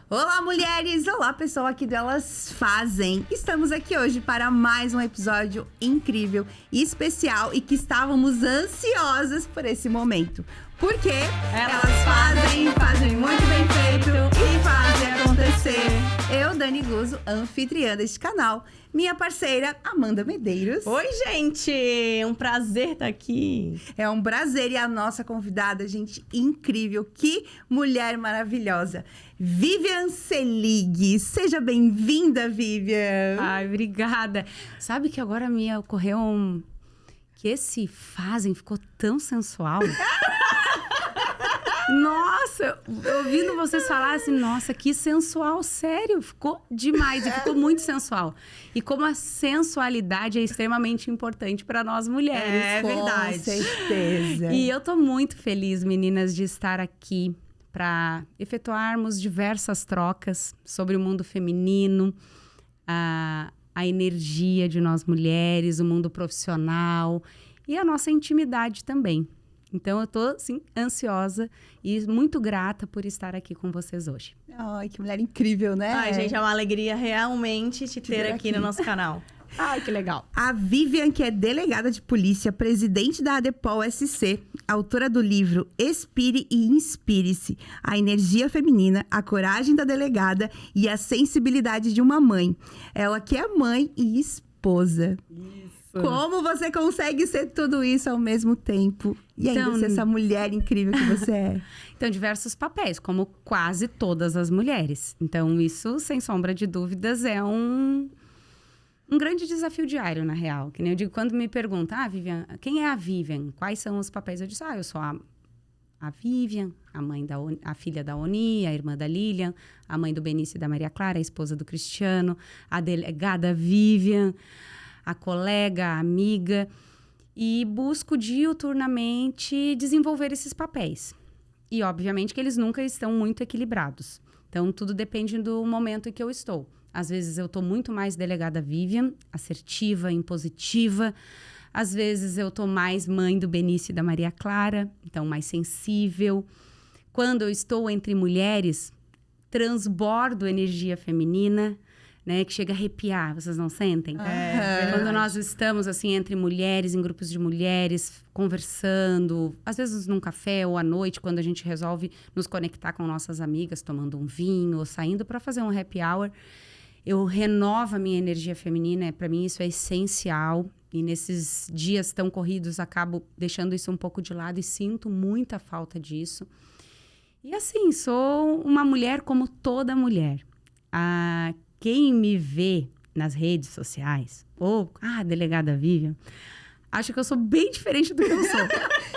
Olá, mulheres! Olá, pessoal aqui do Elas Fazem! Estamos aqui hoje para mais um episódio incrível e especial e que estávamos ansiosas por esse momento. Porque elas fazem muito bem feito e fazem acontecer. Eu, Dani Guzzo, anfitriã deste canal. Minha parceira, Amanda Medeiros. Oi, gente! Um prazer estar aqui. É um prazer. E a nossa convidada, gente, incrível. Que mulher maravilhosa. Vivian Selig. Seja bem-vinda, Vivian. Ai, obrigada. Sabe que agora me ocorreu que esse fazem ficou tão sensual. Nossa, ouvindo vocês falarem assim, nossa, que sensual, sério, ficou demais e ficou muito sensual. E como a sensualidade é extremamente importante para nós mulheres. É verdade. Com certeza. E eu tô muito feliz, meninas, de estar aqui para efetuarmos diversas trocas sobre o mundo feminino, a energia de nós mulheres, o mundo profissional e a nossa intimidade também. Então, eu tô, assim, ansiosa e muito grata por estar aqui com vocês hoje. Ai, que mulher incrível, né? Ai, gente, é uma alegria realmente te ter aqui no nosso canal. Ai, que legal. A Vivian, que é delegada de polícia, presidente da ADEPOL SC, autora do livro Expire e Inspire-se, a energia feminina, a coragem da delegada e a sensibilidade de uma mãe. Ela que é mãe e esposa. Isso. Como você consegue ser tudo isso ao mesmo tempo? E ainda ser essa mulher incrível que você é? Então, diversos papéis, como quase todas as mulheres. Então, isso, sem sombra de dúvidas, é um grande desafio diário, na real. Que nem eu digo, quando me perguntam, Vivian, quem é a Vivian? Quais são os papéis? Eu disse, eu sou a Vivian, a filha da Oni, a irmã da Lilian, a mãe do Benício e da Maria Clara, a esposa do Cristiano, a delegada Vivian, a colega, a amiga, e busco diuturnamente desenvolver esses papéis. E, obviamente, que eles nunca estão muito equilibrados. Então, tudo depende do momento em que eu estou. Às vezes, eu estou muito mais delegada Vivian, assertiva, impositiva. Às vezes, eu estou mais mãe do Benício e da Maria Clara, então mais sensível. Quando eu estou entre mulheres, transbordo energia feminina, né, que chega a arrepiar, vocês não sentem? Quando nós estamos, assim, entre mulheres, em grupos de mulheres, conversando, às vezes num café ou à noite, quando a gente resolve nos conectar com nossas amigas, tomando um vinho ou saindo para fazer um happy hour, eu renovo a minha energia feminina, para mim isso é essencial. E nesses dias tão corridos, acabo deixando isso um pouco de lado e sinto muita falta disso. E assim, sou uma mulher como toda mulher. Quem me vê nas redes sociais, ou delegada Vivian, acha que eu sou bem diferente do que eu sou.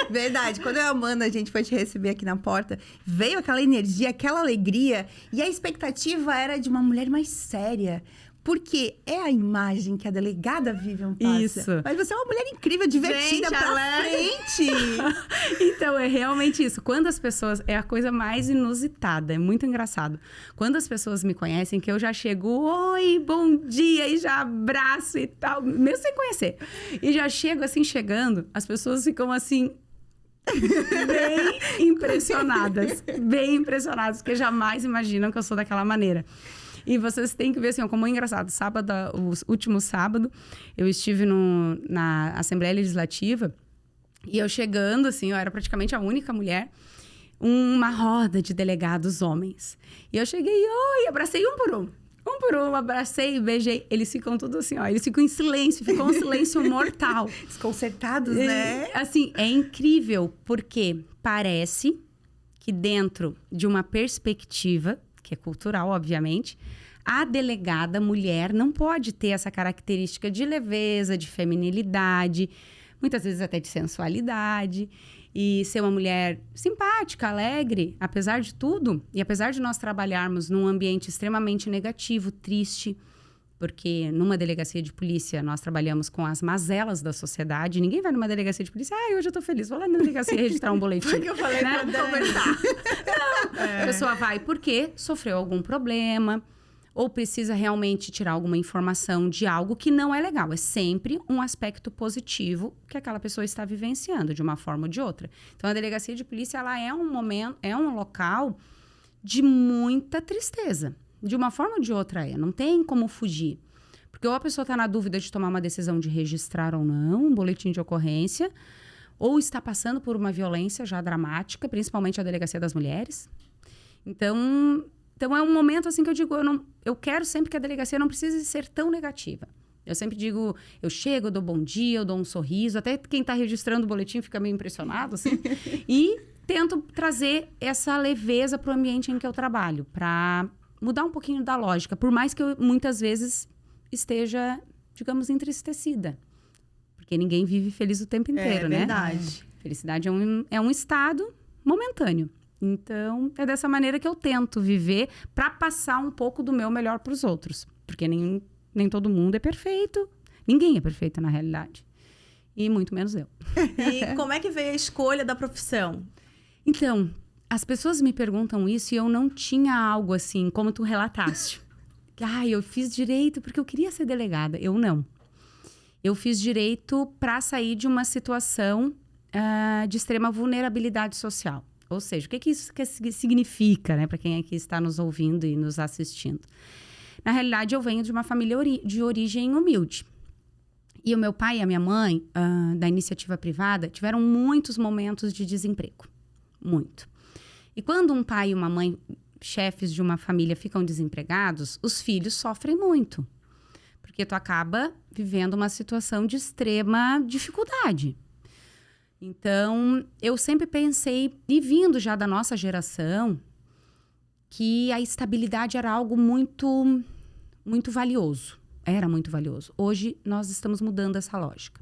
Verdade. Quando eu e a Amanda, a gente foi te receber aqui na porta, veio aquela energia, aquela alegria, e a expectativa era de uma mulher mais séria. Porque é a imagem que a delegada Vivian passa. Isso. Mas você é uma mulher incrível, divertida, gente, pra frente. Então, é realmente isso. Quando as pessoas... É a coisa mais inusitada. É muito engraçado. Quando as pessoas me conhecem, que eu já chego... Oi, bom dia! E já abraço e tal. Mesmo sem conhecer. E já chego assim, chegando. As pessoas ficam assim... bem impressionadas. Bem impressionadas. Porque jamais imaginam que eu sou daquela maneira. E vocês têm que ver, assim, como é engraçado. O último sábado, eu estive na Assembleia Legislativa e eu chegando, assim, eu era praticamente a única mulher, uma roda de delegados homens. E eu cheguei, abracei um por um, abracei, beijei. Eles ficam tudo assim, eles ficam em silêncio, ficou um silêncio mortal. Desconcertados, né? Assim, é incrível, porque parece que dentro de uma perspectiva, que é cultural, obviamente, a delegada mulher não pode ter essa característica de leveza, de feminilidade, muitas vezes até de sensualidade, e ser uma mulher simpática, alegre, apesar de tudo, e apesar de nós trabalharmos num ambiente extremamente negativo, triste, porque numa delegacia de polícia nós trabalhamos com as mazelas da sociedade. Ninguém vai numa delegacia de polícia, hoje eu tô feliz, vou lá na delegacia registrar um boletim. Foi que eu falei pra conversar. Não, a pessoa vai porque sofreu algum problema ou precisa realmente tirar alguma informação de algo que não é legal. É sempre um aspecto positivo que aquela pessoa está vivenciando de uma forma ou de outra. Então, a delegacia de polícia, ela é um momento, é um local de muita tristeza. De uma forma ou de outra não tem como fugir. Porque ou a pessoa está na dúvida de tomar uma decisão de registrar ou não um boletim de ocorrência, ou está passando por uma violência já dramática, principalmente a Delegacia das Mulheres. Então é um momento assim que eu digo, eu quero sempre que a delegacia não precise ser tão negativa. Eu sempre digo, eu chego, eu dou bom dia, eu dou um sorriso, até quem está registrando o boletim fica meio impressionado, assim. E tento trazer essa leveza para o ambiente em que eu trabalho, para mudar um pouquinho da lógica, por mais que eu muitas vezes esteja, digamos, entristecida. Porque ninguém vive feliz o tempo inteiro, né? É verdade. Felicidade é um estado momentâneo. Então, é dessa maneira que eu tento viver para passar um pouco do meu melhor para os outros. Porque nem todo mundo é perfeito. Ninguém é perfeito, na realidade. E muito menos eu. E como é que veio a escolha da profissão? Então, as pessoas me perguntam isso e eu não tinha algo assim, como tu relataste. Eu fiz direito porque eu queria ser delegada. Eu não. Eu fiz direito para sair de uma situação de extrema vulnerabilidade social. Ou seja, o que isso significa, né, para quem aqui está nos ouvindo e nos assistindo? Na realidade, eu venho de uma família de origem humilde. E o meu pai e a minha mãe, da iniciativa privada, tiveram muitos momentos de desemprego. Muito. E quando um pai e uma mãe, chefes de uma família, ficam desempregados, os filhos sofrem muito. Porque tu acaba vivendo uma situação de extrema dificuldade. Então, eu sempre pensei, e vindo já da nossa geração, que a estabilidade era algo muito, muito valioso. Era muito valioso. Hoje, nós estamos mudando essa lógica.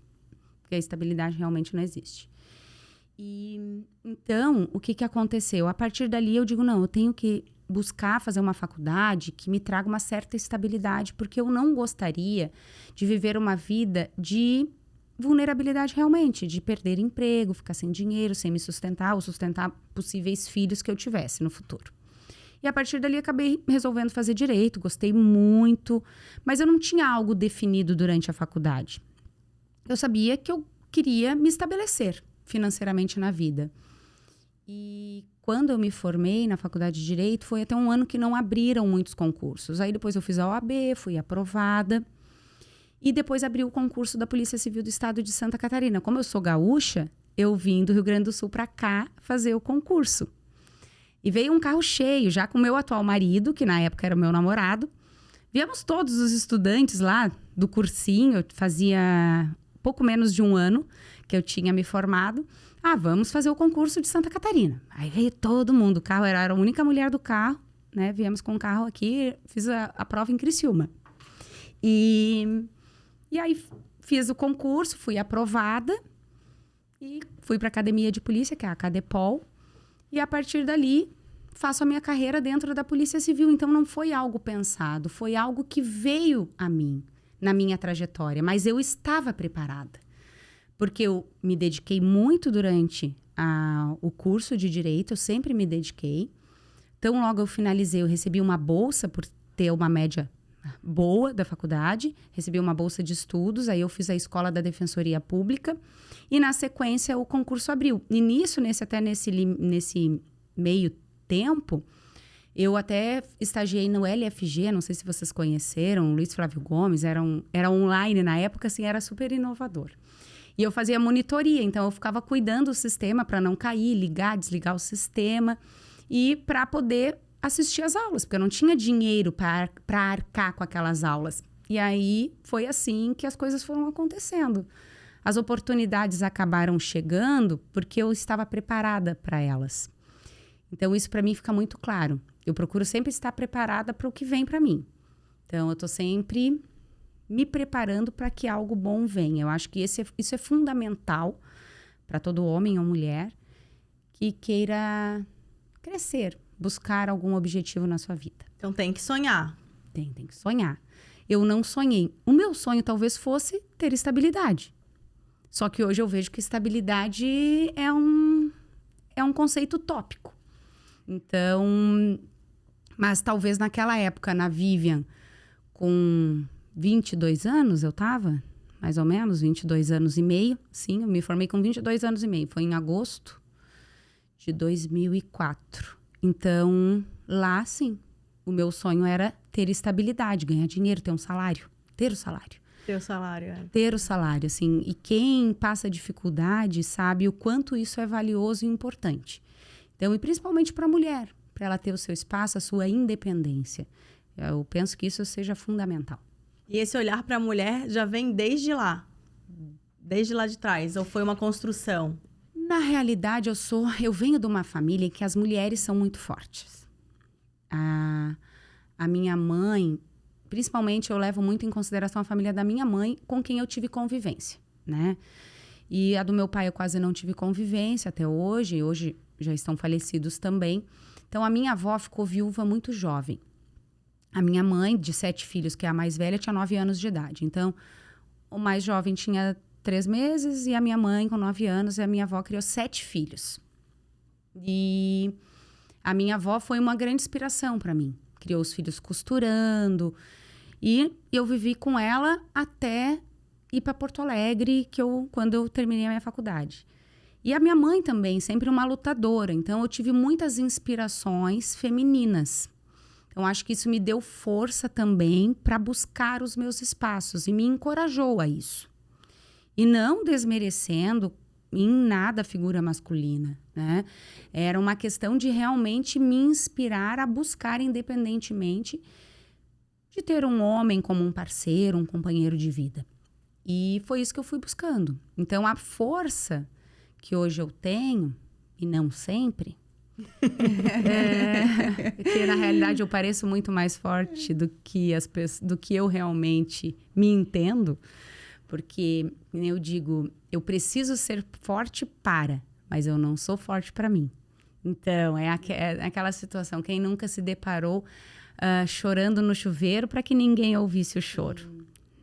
Porque a estabilidade realmente não existe. E, então, o que aconteceu? A partir dali, eu digo, não, eu tenho que buscar fazer uma faculdade que me traga uma certa estabilidade, porque eu não gostaria de viver uma vida de vulnerabilidade realmente, de perder emprego, ficar sem dinheiro, sem me sustentar, ou sustentar possíveis filhos que eu tivesse no futuro. E a partir dali acabei resolvendo fazer direito, gostei muito, mas eu não tinha algo definido durante a faculdade. Eu sabia que eu queria me estabelecer financeiramente na vida. E quando eu me formei na faculdade de Direito, foi até um ano que não abriram muitos concursos. Aí depois eu fiz a OAB, fui aprovada. E depois abriu o concurso da Polícia Civil do Estado de Santa Catarina. Como eu sou gaúcha, eu vim do Rio Grande do Sul para cá fazer o concurso. E veio um carro cheio, já com o meu atual marido, que na época era o meu namorado. Viemos todos os estudantes lá do cursinho, fazia pouco menos de um ano que eu tinha me formado. Vamos fazer o concurso de Santa Catarina. Aí veio todo mundo, o carro era a única mulher do carro, né? Viemos com o carro aqui, fiz a prova em Criciúma. E aí fiz o concurso, fui aprovada e fui para a academia de polícia, que é a Acadepol. E a partir dali, faço a minha carreira dentro da Polícia Civil. Então, não foi algo pensado, foi algo que veio a mim, na minha trajetória. Mas eu estava preparada, porque eu me dediquei muito durante o curso de Direito, eu sempre me dediquei. Então, logo eu finalizei, eu recebi uma bolsa por ter uma média boa da faculdade, recebi uma bolsa de estudos, aí eu fiz a escola da Defensoria Pública e na sequência o concurso abriu. E nesse meio tempo, eu até estagiei no LFG, não sei se vocês conheceram, Luiz Flávio Gomes, era online na época, assim, era super inovador. E eu fazia monitoria, então eu ficava cuidando do sistema para não cair, ligar, desligar o sistema e para poder assistir às aulas, porque eu não tinha dinheiro para arcar com aquelas aulas. E aí foi assim que as coisas foram acontecendo. As oportunidades acabaram chegando porque eu estava preparada para elas. Então isso para mim fica muito claro. Eu procuro sempre estar preparada para o que vem para mim. Então eu estou sempre me preparando para que algo bom venha. Eu acho que isso é fundamental para todo homem ou mulher que queira crescer, buscar algum objetivo na sua vida. Então tem que sonhar. Tem que sonhar. Eu não sonhei. O meu sonho talvez fosse ter estabilidade. Só que hoje eu vejo que estabilidade é um conceito utópico. Então, mas talvez naquela época, na Vivian, com 22 anos eu tava, mais ou menos, 22 anos e meio. Sim, eu me formei com 22 anos e meio. Foi em agosto de 2004. Então, lá, sim, o meu sonho era ter estabilidade, ganhar dinheiro, ter um salário, ter o salário. Teu salário, é. Ter o salário, assim. E quem passa dificuldade sabe o quanto isso é valioso e importante. Então, e principalmente para a mulher, para ela ter o seu espaço, a sua independência. Eu penso que isso seja fundamental. E esse olhar para a mulher já vem desde lá de trás, ou foi uma construção? Na realidade, eu venho de uma família em que as mulheres são muito fortes. A minha mãe, principalmente eu levo muito em consideração a família da minha mãe, com quem eu tive convivência, né? E a do meu pai eu quase não tive convivência até hoje. Hoje já estão falecidos também. Então, a minha avó ficou viúva muito jovem. A minha mãe, de 7 filhos, que é a mais velha, tinha 9 anos de idade. Então, o mais jovem tinha 3 meses e a minha mãe com 9 anos. E a minha avó criou 7 filhos. E a minha avó foi uma grande inspiração para mim. Criou os filhos costurando. E eu vivi com ela até ir para Porto Alegre, quando eu terminei a minha faculdade. E a minha mãe também, sempre uma lutadora. Então, eu tive muitas inspirações femininas. Então, acho que isso me deu força também para buscar os meus espaços e me encorajou a isso. E não desmerecendo em nada a figura masculina, né? Era uma questão de realmente me inspirar a buscar independentemente de ter um homem como um parceiro, um companheiro de vida. E foi isso que eu fui buscando. Então, a força que hoje eu tenho, e não sempre, porque na realidade eu pareço muito mais forte do que eu realmente me entendo, porque eu digo, eu preciso ser forte mas eu não sou forte para mim. Então, é aquela situação, quem nunca se deparou chorando no chuveiro para que ninguém ouvisse o choro.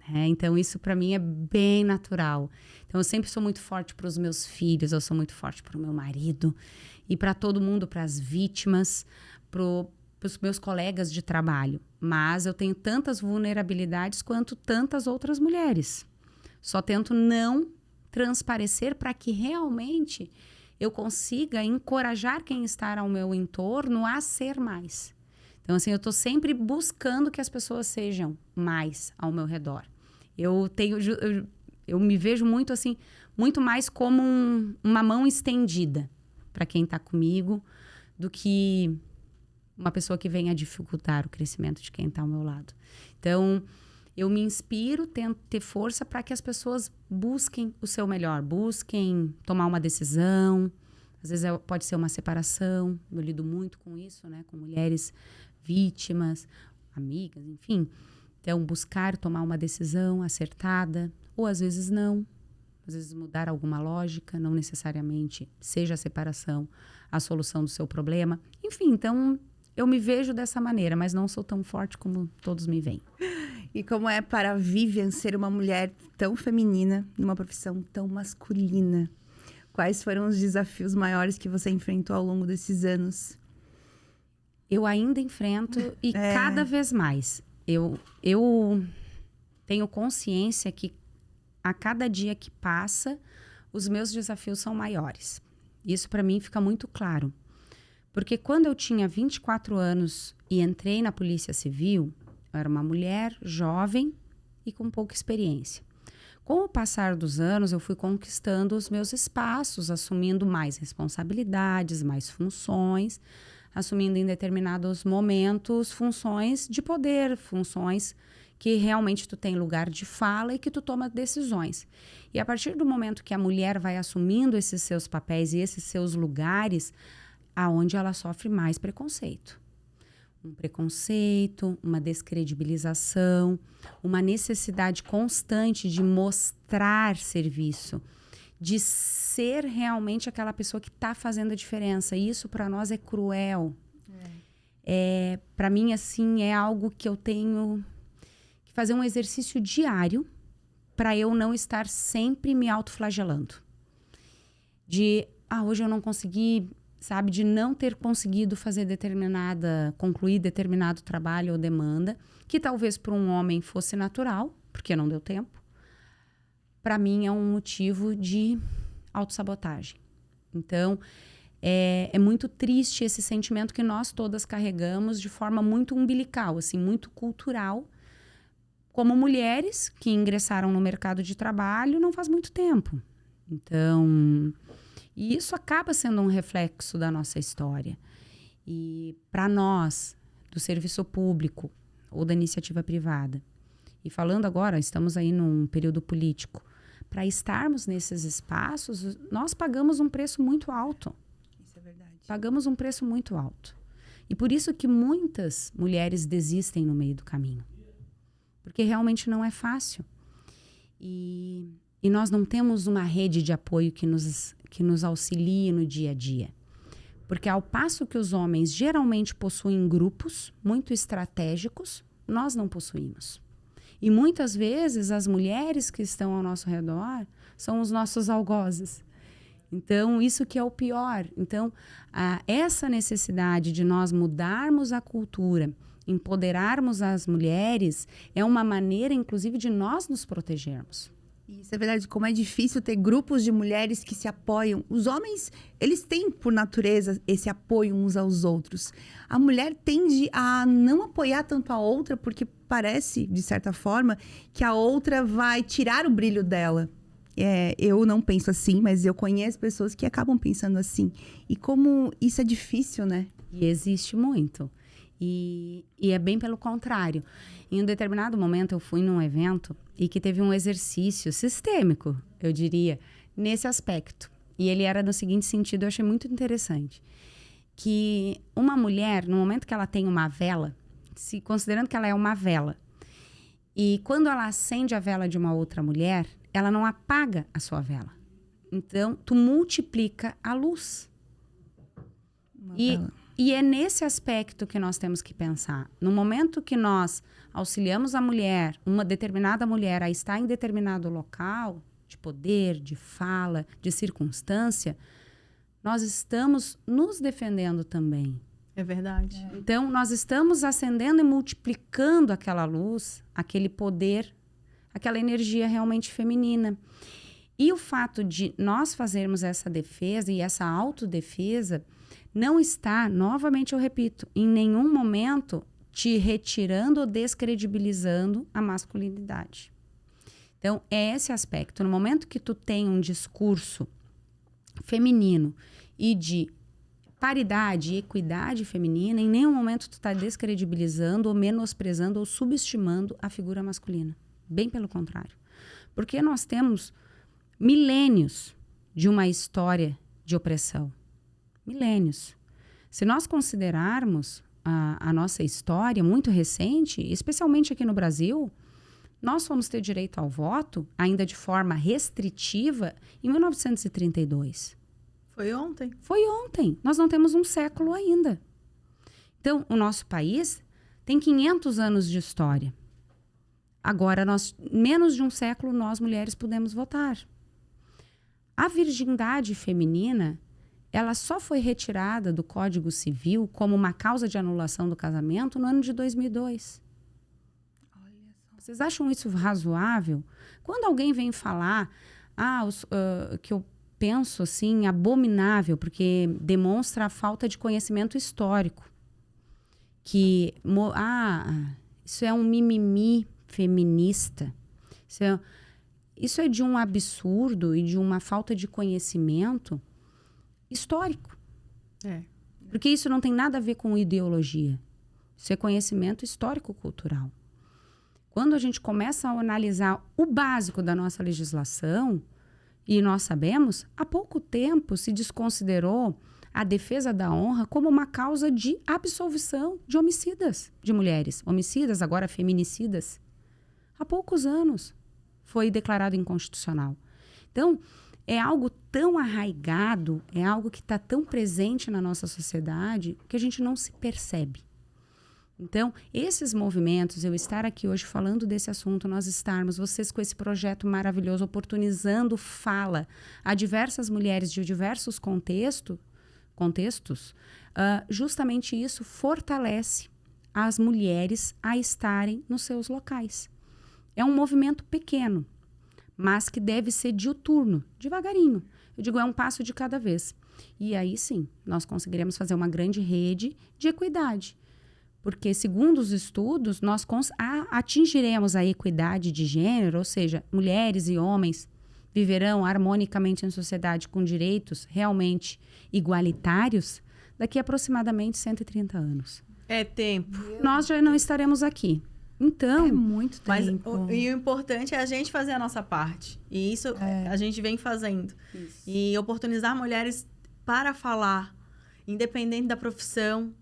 Então, isso para mim é bem natural. Então, eu sempre sou muito forte para os meus filhos, eu sou muito forte para o meu marido e para todo mundo, para as vítimas, para os meus colegas de trabalho. Mas eu tenho tantas vulnerabilidades quanto tantas outras mulheres. Só tento não transparecer para que realmente eu consiga encorajar quem está ao meu entorno a ser mais. Então, assim, eu estou sempre buscando que as pessoas sejam mais ao meu redor. Eu me vejo muito assim, muito mais como uma mão estendida para quem está comigo do que uma pessoa que venha dificultar o crescimento de quem está ao meu lado. Então, eu me inspiro, tento ter força para que as pessoas busquem o seu melhor, busquem tomar uma decisão. Às vezes pode ser uma separação, eu lido muito com isso, né? Com mulheres vítimas, amigas, enfim. Então, buscar tomar uma decisão acertada, ou às vezes não. Às vezes mudar alguma lógica, não necessariamente seja a separação a solução do seu problema. Enfim, então, eu me vejo dessa maneira, mas não sou tão forte como todos me veem. E como é para a Vivian ser uma mulher tão feminina, numa profissão tão masculina? Quais foram os desafios maiores que você enfrentou ao longo desses anos? Eu ainda enfrento e cada vez mais. Eu tenho consciência que a cada dia que passa, os meus desafios são maiores. Isso para mim fica muito claro. Porque quando eu tinha 24 anos e entrei na Polícia Civil, eu era uma mulher jovem e com pouca experiência. Com o passar dos anos, eu fui conquistando os meus espaços, assumindo mais responsabilidades, mais funções, assumindo em determinados momentos funções de poder, funções que realmente tu tem lugar de fala e que tu toma decisões. E a partir do momento que a mulher vai assumindo esses seus papéis e esses seus lugares, aonde ela sofre mais preconceito. Um preconceito, uma descredibilização, uma necessidade constante de mostrar serviço, de ser realmente aquela pessoa que está fazendo a diferença. E isso para nós é cruel. Para mim, assim, é algo que eu tenho que fazer um exercício diário para eu não estar sempre me autoflagelando. De, hoje eu não consegui, sabe? De não ter conseguido concluir determinado trabalho ou demanda, que talvez para um homem fosse natural, porque não deu tempo. Para mim é um motivo de autossabotagem. Então, é muito triste esse sentimento que nós todas carregamos de forma muito umbilical, assim, muito cultural, como mulheres que ingressaram no mercado de trabalho não faz muito tempo. Então, e isso acaba sendo um reflexo da nossa história. E para nós, do serviço público ou da iniciativa privada, e falando agora, estamos aí num período político, para estarmos nesses espaços, nós pagamos um preço muito alto. Isso é verdade. Pagamos um preço muito alto. E por isso que muitas mulheres desistem no meio do caminho. Porque realmente não é fácil. E nós não temos uma rede de apoio que nos auxilie no dia a dia. Porque ao passo que os homens geralmente possuem grupos muito estratégicos, nós não possuímos. E muitas vezes as mulheres que estão ao nosso redor são os nossos algozes. Então, isso que é o pior. Então, essa necessidade de nós mudarmos a cultura, empoderarmos as mulheres, é uma maneira, inclusive, de nós nos protegermos. Isso é verdade, como é difícil ter grupos de mulheres que se apoiam. Os homens, eles têm, por natureza, esse apoio uns aos outros. A mulher tende a não apoiar tanto a outra, porque parece, de certa forma, que a outra vai tirar o brilho dela. Eu não penso assim, mas eu conheço pessoas que acabam pensando assim. E como isso é difícil, né? E existe muito. E é bem pelo contrário. Em um determinado momento, eu fui num evento e que teve um exercício sistêmico, eu diria, nesse aspecto. E ele era no seguinte sentido, eu achei muito interessante. Que uma mulher, no momento que ela tem uma vela, se considerando que ela é uma vela, e quando ela acende a vela de uma outra mulher, ela não apaga a sua vela. Então, tu multiplica a luz. E é nesse aspecto que nós temos que pensar. No momento que nós auxiliamos a mulher, uma determinada mulher, a estar em determinado local, de poder, de fala, de circunstância, nós estamos nos defendendo também. É verdade. Então, nós estamos acendendo e multiplicando aquela luz, aquele poder, aquela energia realmente feminina. E o fato de nós fazermos essa defesa e essa autodefesa não está, novamente eu repito, em nenhum momento te retirando ou descredibilizando a masculinidade. Então, é esse aspecto. No momento que tu tem um discurso feminino e de paridade e equidade feminina, em nenhum momento tu está descredibilizando ou menosprezando ou subestimando a figura masculina. Bem pelo contrário. Porque nós temos milênios de uma história de opressão. Milênios. Se nós considerarmos a nossa história muito recente, especialmente aqui no Brasil, nós fomos ter direito ao voto, ainda de forma restritiva, em 1932. Foi ontem. Foi ontem. Nós não temos um século ainda. Então, o nosso país tem 500 anos de história. Agora, menos de um século, nós mulheres pudemos votar. A virgindade feminina, ela só foi retirada do Código Civil como uma causa de anulação do casamento no ano de 2002. Olha só. Vocês acham isso razoável? Quando alguém vem falar que eu penso assim, abominável, porque demonstra a falta de conhecimento histórico, que isso é um mimimi feminista, isso é de um absurdo e de uma falta de conhecimento histórico. Porque isso não tem nada a ver com ideologia. Isso é conhecimento histórico-cultural. Quando a gente começa a analisar o básico da nossa legislação, e nós sabemos, há pouco tempo se desconsiderou a defesa da honra como uma causa de absolvição de homicidas de mulheres. Homicidas, agora feminicidas. Há poucos anos foi declarado inconstitucional. Então, é algo tão arraigado, é algo que está tão presente na nossa sociedade que a gente não se percebe. Então, esses movimentos, eu estar aqui hoje falando desse assunto, nós estarmos, vocês com esse projeto maravilhoso, oportunizando fala a diversas mulheres de diversos contextos, justamente isso fortalece as mulheres a estarem nos seus locais. É um movimento pequeno, mas que deve ser diuturno, devagarinho. Eu digo, é um passo de cada vez. E aí sim, nós conseguiremos fazer uma grande rede de equidade. Porque, segundo os estudos, nós atingiremos a equidade de gênero, ou seja, mulheres e homens viverão harmonicamente em sociedade com direitos realmente igualitários daqui a aproximadamente 130 anos. É tempo. Nós já não estaremos aqui. Então, É muito Mas tempo. e o importante é a gente fazer a nossa parte. E isso a gente vem fazendo. Isso. E oportunizar mulheres para falar, independente da profissão,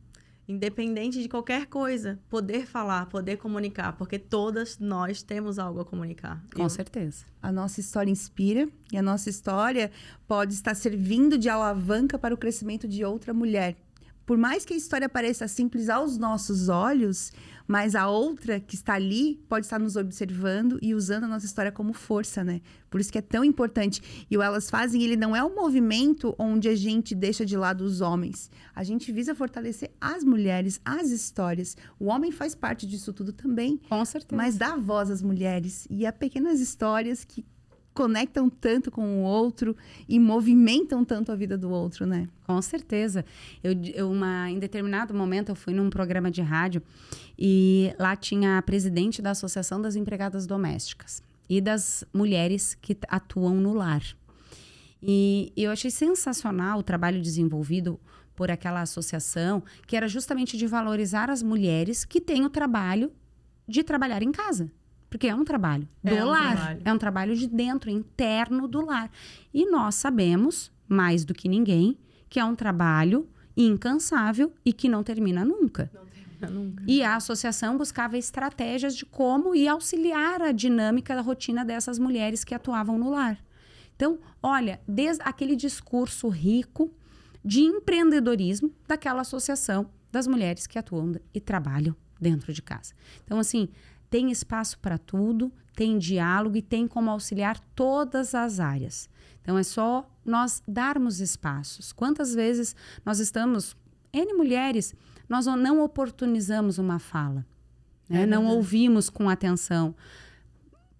independente de qualquer coisa, poder falar, poder comunicar, porque todas nós temos algo a comunicar. com certeza. A nossa história inspira e a nossa história pode estar servindo de alavanca para o crescimento de outra mulher. Por mais que a história pareça simples aos nossos olhos, mas a outra que está ali pode estar nos observando e usando a nossa história como força, né? Por isso que é tão importante. E o Elas Fazem, ele não é um movimento onde a gente deixa de lado os homens. A gente visa fortalecer as mulheres, as histórias. O homem faz parte disso tudo também, Com certeza. mas dá voz às mulheres. E há pequenas histórias que conectam tanto com o outro e movimentam tanto a vida do outro, né? Com certeza. Em determinado momento, eu fui num programa de rádio e lá tinha a presidente da Associação das Empregadas Domésticas e das mulheres que atuam no lar. E eu achei sensacional o trabalho desenvolvido por aquela associação, que era justamente de valorizar as mulheres que têm o trabalho de trabalhar em casa. Porque é um trabalho do lar. É um trabalho de dentro, interno do lar. E nós sabemos, mais do que ninguém, que é um trabalho incansável e que não termina nunca. Não termina nunca. E a associação buscava estratégias de como ir auxiliar a dinâmica da rotina dessas mulheres que atuavam no lar. Então, olha, desde aquele discurso rico de empreendedorismo daquela associação das mulheres que atuam e trabalham dentro de casa. Então, assim, tem espaço para tudo, tem diálogo e tem como auxiliar todas as áreas. Então, é só nós darmos espaços. Quantas vezes nós estamos, N mulheres, nós não oportunizamos uma fala, né? Não ouvimos com atenção.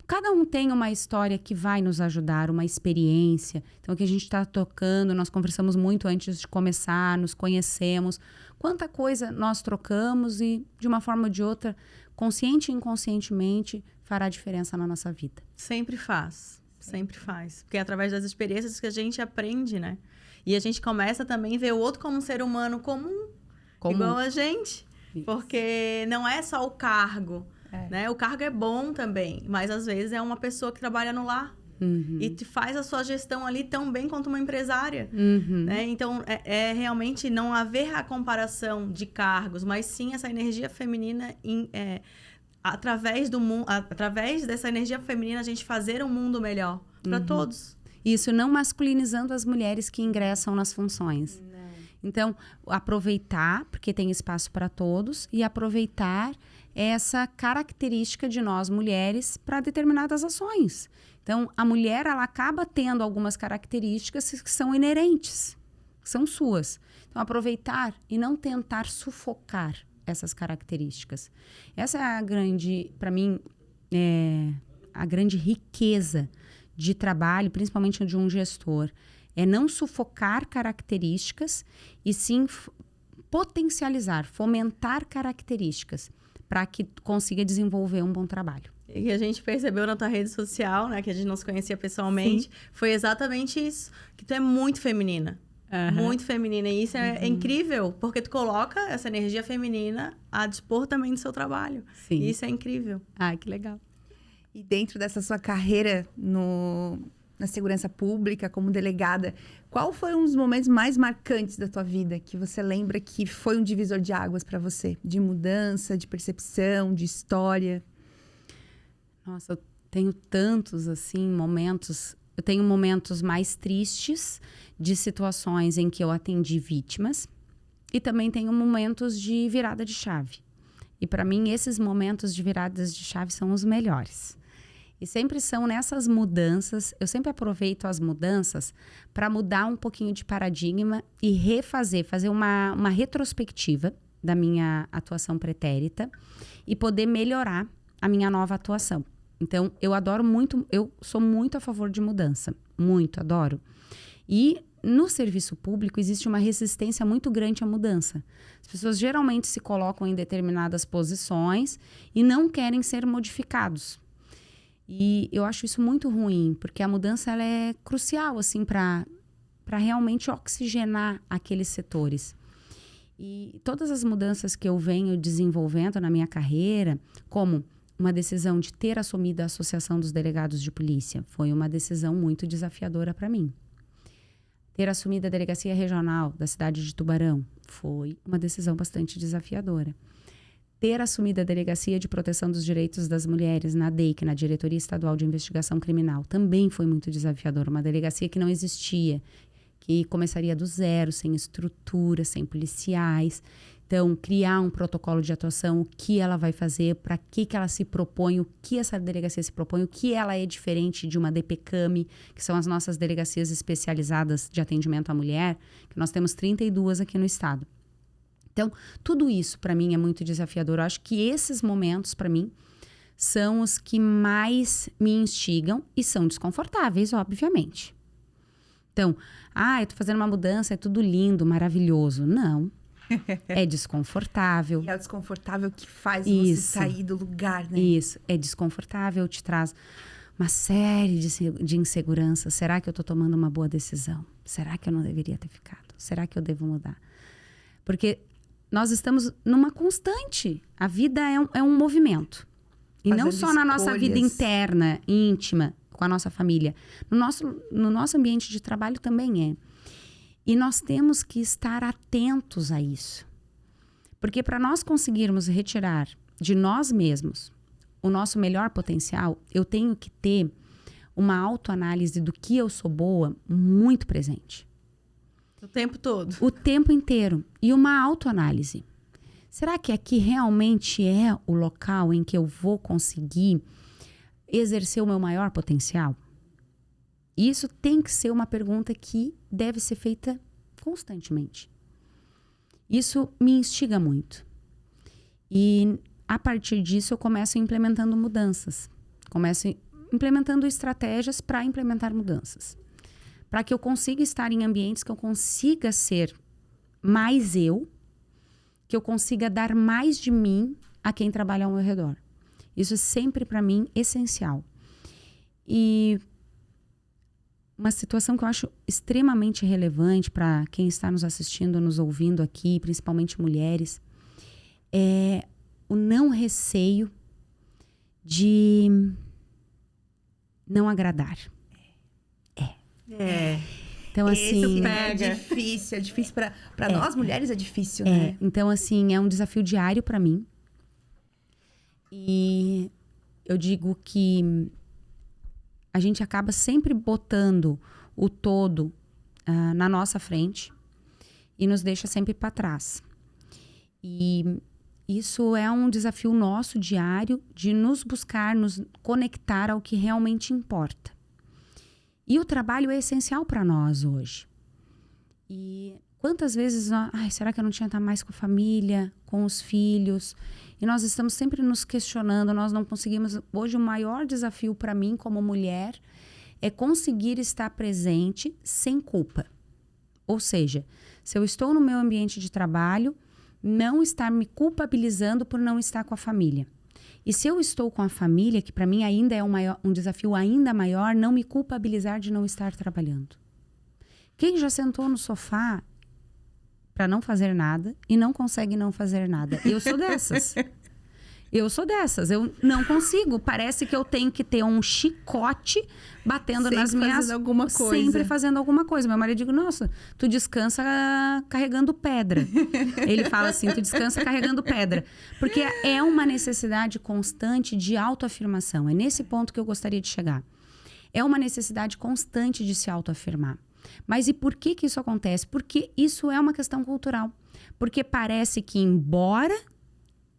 Cada um tem uma história que vai nos ajudar, uma experiência. Então, aqui a gente está tocando, nós conversamos muito antes de começar, nos conhecemos. Quanta coisa nós trocamos e, de uma forma ou de outra, consciente e inconscientemente, fará diferença na nossa vida. Sempre faz. Sempre faz. Porque é através das experiências que a gente aprende, né? E a gente começa também a ver o outro como um ser humano comum. Igual a gente. Isso. Porque não é só o cargo, né? O cargo é bom também, mas às vezes é uma pessoa que trabalha no lar. E te faz a sua gestão ali tão bem quanto uma empresária. Né? Então, é realmente não haver a comparação de cargos, mas sim essa energia feminina, através dessa energia feminina, a gente fazer um mundo melhor para todos. Isso não masculinizando as mulheres que ingressam nas funções. Não. Então, aproveitar, porque tem espaço para todos, e aproveitar essa característica de nós mulheres para determinadas ações. Então, a mulher, ela acaba tendo algumas características que são inerentes, que são suas. Então, aproveitar e não tentar sufocar essas características. Essa é a grande, para mim, a grande riqueza de trabalho, principalmente de um gestor. É não sufocar características e sim potencializar, fomentar características para que consiga desenvolver um bom trabalho. E a gente percebeu na tua rede social, né, que a gente não se conhecia pessoalmente, foi exatamente isso, que tu é muito feminina. Muito feminina. E isso é incrível, porque tu coloca essa energia feminina a dispor também do seu trabalho. Sim. E isso é incrível. Ah, que legal. E dentro dessa sua carreira na segurança pública, como delegada, qual foi um dos momentos mais marcantes da tua vida que você lembra que foi um divisor de águas para você? De mudança, de percepção, de história? Nossa, eu tenho tantos, assim, momentos. Eu tenho momentos mais tristes de situações em que eu atendi vítimas e também tenho momentos de virada de chave. E para mim, esses momentos de viradas de chave são os melhores. E sempre são nessas mudanças, eu sempre aproveito as mudanças para mudar um pouquinho de paradigma e fazer uma retrospectiva da minha atuação pretérita e poder melhorar a minha nova atuação. Então, eu adoro muito, eu sou muito a favor de mudança, muito, adoro. E no serviço público existe uma resistência muito grande à mudança. As pessoas geralmente se colocam em determinadas posições e não querem ser modificados. E eu acho isso muito ruim, porque a mudança ela é crucial assim, para realmente oxigenar aqueles setores. E todas as mudanças que eu venho desenvolvendo na minha carreira, como uma decisão de ter assumido a Associação dos Delegados de Polícia, foi uma decisão muito desafiadora para mim. Ter assumido a Delegacia Regional da cidade de Tubarão foi uma decisão bastante desafiadora. Ter assumido a Delegacia de Proteção dos Direitos das Mulheres, na DEIC, na Diretoria Estadual de Investigação Criminal, também foi muito desafiador. Uma delegacia que não existia, que começaria do zero, sem estrutura, sem policiais. Então, criar um protocolo de atuação, o que ela vai fazer, para que ela se propõe, o que essa delegacia se propõe, o que ela é diferente de uma DPCAM, que são as nossas delegacias especializadas de atendimento à mulher, que nós temos 32 aqui no estado. Então, tudo isso, para mim, é muito desafiador. Eu acho que esses momentos, para mim, são os que mais me instigam e são desconfortáveis, obviamente. Então, eu tô fazendo uma mudança, é tudo lindo, maravilhoso. Não. É desconfortável. E é o desconfortável que faz você sair do lugar, né? Isso. É desconfortável, te traz uma série de inseguranças. Será que eu tô tomando uma boa decisão? Será que eu não deveria ter ficado? Será que eu devo mudar? Porque nós estamos numa constante. A vida é um movimento. E fazendo não só na nossa vida interna, íntima, com a nossa família. No nosso ambiente de trabalho também é. E nós temos que estar atentos a isso. Porque para nós conseguirmos retirar de nós mesmos o nosso melhor potencial, eu tenho que ter uma autoanálise do que eu sou boa muito presente. O tempo todo. O tempo inteiro. E uma autoanálise. Será que aqui realmente é o local em que eu vou conseguir exercer o meu maior potencial? Isso tem que ser uma pergunta que deve ser feita constantemente. Isso me instiga muito. E a partir disso eu começo implementando mudanças. Começo implementando estratégias para implementar mudanças. Para que eu consiga estar em ambientes que eu consiga ser mais eu, que eu consiga dar mais de mim a quem trabalha ao meu redor. Isso é sempre, para mim, essencial. E uma situação que eu acho extremamente relevante para quem está nos assistindo, nos ouvindo aqui, principalmente mulheres, é o não receio de não agradar. Então, assim... É difícil para nós mulheres é difícil, né? Então, assim, é um desafio diário para mim. E eu digo que a gente acaba sempre botando o todo na nossa frente e nos deixa sempre para trás. E isso é um desafio nosso diário de nos buscar, nos conectar ao que realmente importa. E o trabalho é essencial para nós hoje. E quantas vezes, será que eu não tinha que estar mais com a família, com os filhos? E nós estamos sempre nos questionando, nós não conseguimos... Hoje o maior desafio para mim como mulher é conseguir estar presente sem culpa. Ou seja, se eu estou no meu ambiente de trabalho, não estar me culpabilizando por não estar com a família. E se eu estou com a família, que para mim ainda é um desafio ainda maior, não me culpabilizar de não estar trabalhando. Quem já sentou no sofá para não fazer nada e não consegue não fazer nada? Eu sou dessas. Eu não consigo. Parece que eu tenho que ter um chicote batendo sempre nas minhas... fazendo alguma coisa. Sempre fazendo alguma coisa. Meu marido diz, nossa, tu descansa carregando pedra. Ele fala assim, tu descansa carregando pedra. Porque é uma necessidade constante de autoafirmação. É nesse ponto que eu gostaria de chegar. É uma necessidade constante de se autoafirmar. Mas e por que isso acontece? Porque isso é uma questão cultural. Porque parece que, embora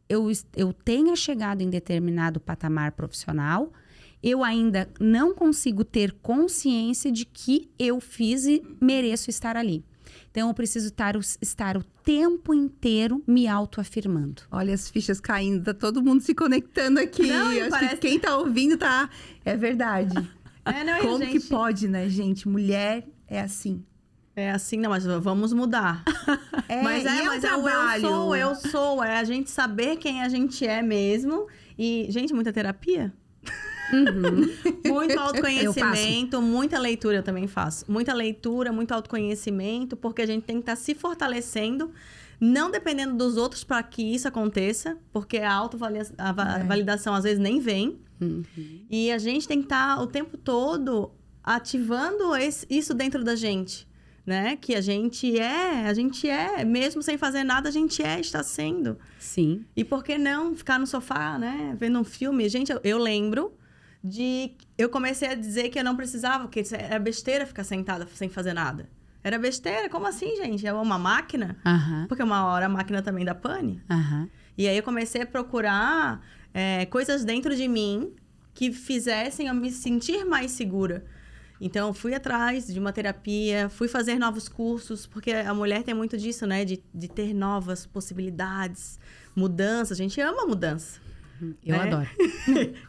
eu tenha chegado em determinado patamar profissional, eu ainda não consigo ter consciência de que eu fiz e mereço estar ali. Então, eu preciso estar o tempo inteiro me autoafirmando. Olha as fichas caindo, tá todo mundo se conectando aqui. Não, Acho que quem tá ouvindo tá... É verdade. Como gente... que pode, né, gente? Mulher é assim. É assim, não, mas vamos mudar. Mas é o eu sou. É a gente saber quem a gente é mesmo. E, gente, muita terapia. Muito autoconhecimento, muita leitura eu também faço. Muita leitura, muito autoconhecimento, porque a gente tem que estar se fortalecendo, não dependendo dos outros para que isso aconteça, porque a validação às vezes nem vem. E a gente tem que estar o tempo todo ativando isso dentro da gente. Né? Que a gente é, mesmo sem fazer nada, a gente está sendo. Sim. E por que não ficar no sofá, né? Vendo um filme? Gente, eu lembro eu comecei a dizer que eu não precisava, porque era besteira ficar sentada sem fazer nada. Era besteira? Como assim, gente? É uma máquina? Porque uma hora a máquina também dá pane. E aí eu comecei a procurar coisas dentro de mim que fizessem eu me sentir mais segura. Então, fui atrás de uma terapia, fui fazer novos cursos, porque a mulher tem muito disso, né? De ter novas possibilidades, mudanças. A gente ama mudança. Eu adoro.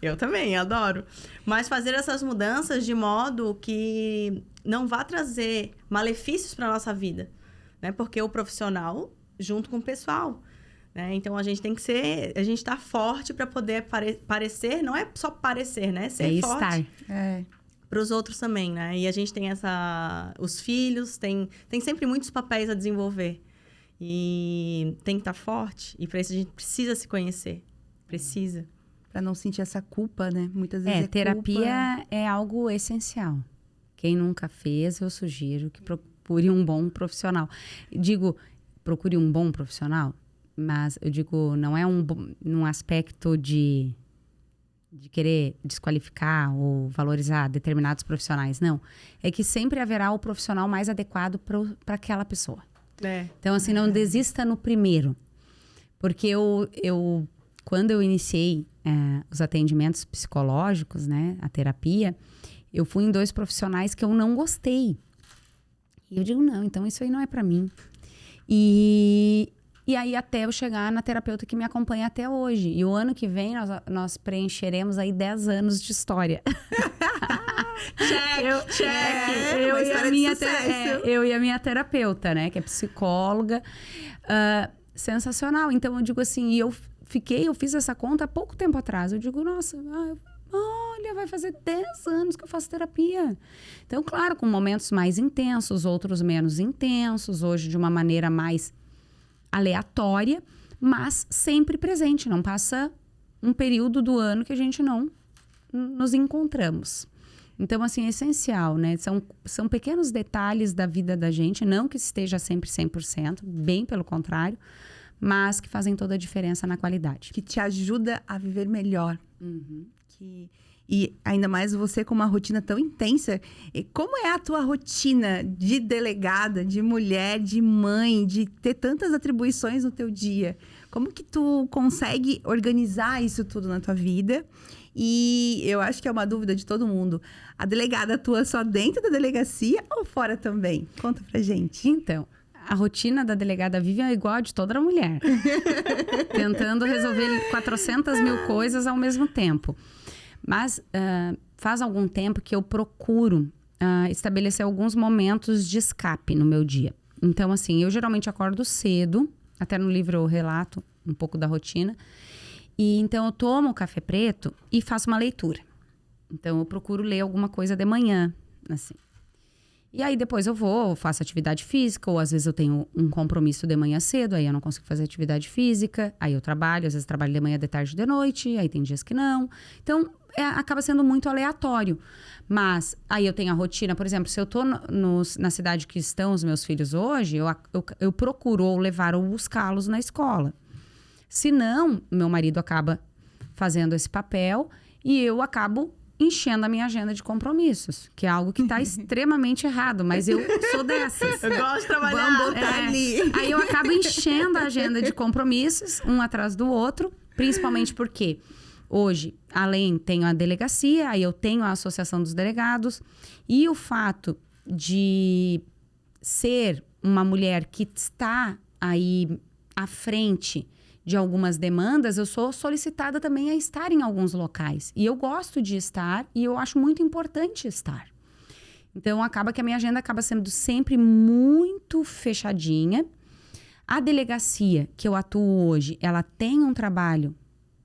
Eu também, adoro. Mas fazer essas mudanças de modo que não vá trazer malefícios para a nossa vida. Né? Porque o profissional junto com o pessoal. Né? Então, a gente tem que ser... A gente tá forte para poder parecer... Não é só parecer, né? Ser forte. Estar. Para os outros também, né? E a gente tem os filhos, tem sempre muitos papéis a desenvolver. E tem que estar forte. E para isso a gente precisa se conhecer. Precisa. Para não sentir essa culpa, né? Muitas vezes terapia culpa. É algo essencial. Quem nunca fez, eu sugiro que procure um bom profissional. Digo, procure um bom profissional, mas eu digo, não é num aspecto de querer desqualificar ou valorizar determinados profissionais, não. É que sempre haverá o profissional mais adequado para aquela pessoa. Então, assim, não desista no primeiro. Porque quando eu iniciei os atendimentos psicológicos, né, a terapia, eu fui em 2 profissionais que eu não gostei. E eu digo, não, então isso aí não é para mim. E aí, até eu chegar na terapeuta que me acompanha até hoje. E o ano que vem, nós preencheremos aí 10 anos de história. Check! Eu e a minha terapeuta, né? Que é psicóloga. Sensacional. Então, eu digo assim, eu fiz essa conta há pouco tempo atrás. Eu digo, nossa, olha, vai fazer 10 anos que eu faço terapia. Então, claro, com momentos mais intensos, outros menos intensos. Hoje, de uma maneira mais aleatória, mas sempre presente. Não passa um período do ano que a gente não nos encontramos. Então, assim, é essencial, né? São pequenos detalhes da vida da gente, não que esteja sempre 100%, bem pelo contrário, mas que fazem toda a diferença na qualidade. Que te ajuda a viver melhor. E ainda mais você com uma rotina tão intensa. E como é a tua rotina de delegada, de mulher, de mãe, de ter tantas atribuições no teu dia? Como que tu consegue organizar isso tudo na tua vida? E eu acho que é uma dúvida de todo mundo. A delegada atua só dentro da delegacia ou fora também? Conta pra gente. Então, a rotina da delegada Vivian é igual a de toda mulher. Tentando resolver 400 mil coisas ao mesmo tempo. Mas faz algum tempo que eu procuro estabelecer alguns momentos de escape no meu dia. Então, assim, eu geralmente acordo cedo, até no livro eu relato um pouco da rotina. E então eu tomo o café preto e faço uma leitura. Então eu procuro ler alguma coisa de manhã, assim. E aí depois eu faço atividade física, ou às vezes eu tenho um compromisso de manhã cedo, aí eu não consigo fazer atividade física, aí eu trabalho, às vezes trabalho de manhã, de tarde, de noite, aí tem dias que não. Então acaba sendo muito aleatório. Mas aí eu tenho a rotina, por exemplo, se eu tô na cidade que estão os meus filhos hoje, eu procuro ou levar ou buscá-los na escola. Se não, meu marido acaba fazendo esse papel e eu acabo enchendo a minha agenda de compromissos, que é algo que está extremamente errado, mas eu sou dessas. Eu gosto de trabalhar. Vamos botar ali. Aí eu acabo enchendo a agenda de compromissos, um atrás do outro, principalmente porque hoje, tenho a delegacia, aí eu tenho a Associação dos Delegados, e o fato de ser uma mulher que está aí à frente de algumas demandas, eu sou solicitada também a estar em alguns locais. E eu gosto de estar e eu acho muito importante estar. Então, acaba que a minha agenda acaba sendo sempre muito fechadinha. A delegacia que eu atuo hoje, ela tem um trabalho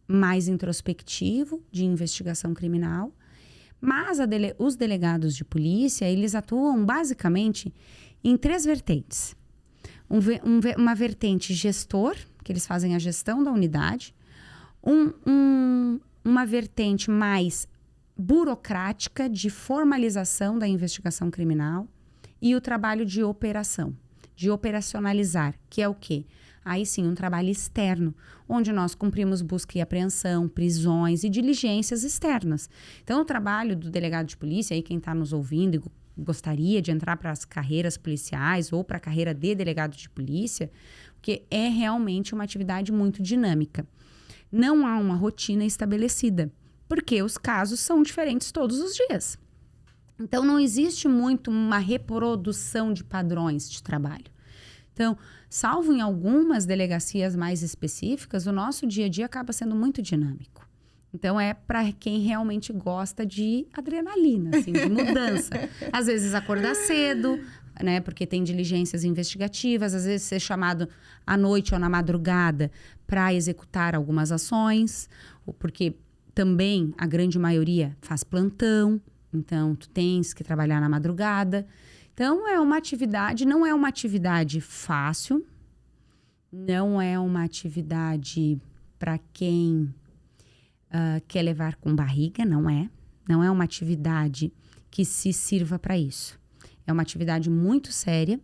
mais introspectivo de investigação criminal, mas os delegados de polícia, eles atuam basicamente em 3 vertentes. Uma vertente gestor, que eles fazem a gestão da unidade, uma vertente mais burocrática de formalização da investigação criminal e o trabalho de operação, de operacionalizar, que é o quê? Aí sim, um trabalho externo, onde nós cumprimos busca e apreensão, prisões e diligências externas. Então, o trabalho do delegado de polícia, aí quem está nos ouvindo e gostaria de entrar para as carreiras policiais ou para a carreira de delegado de polícia, porque é realmente uma atividade muito dinâmica. Não há uma rotina estabelecida, porque os casos são diferentes todos os dias. Então, não existe muito uma reprodução de padrões de trabalho. Então, salvo em algumas delegacias mais específicas, o nosso dia a dia acaba sendo muito dinâmico. Então, é para quem realmente gosta de adrenalina, assim, de mudança. Às vezes, acordar cedo, né? Porque tem diligências investigativas. Às vezes, ser chamado à noite ou na madrugada para executar algumas ações. Porque também a grande maioria faz plantão. Então, tu tens que trabalhar na madrugada. Então, não é uma atividade fácil. Não é uma atividade para quem quer levar com barriga, não é. Não é uma atividade que se sirva para isso. É uma atividade muito séria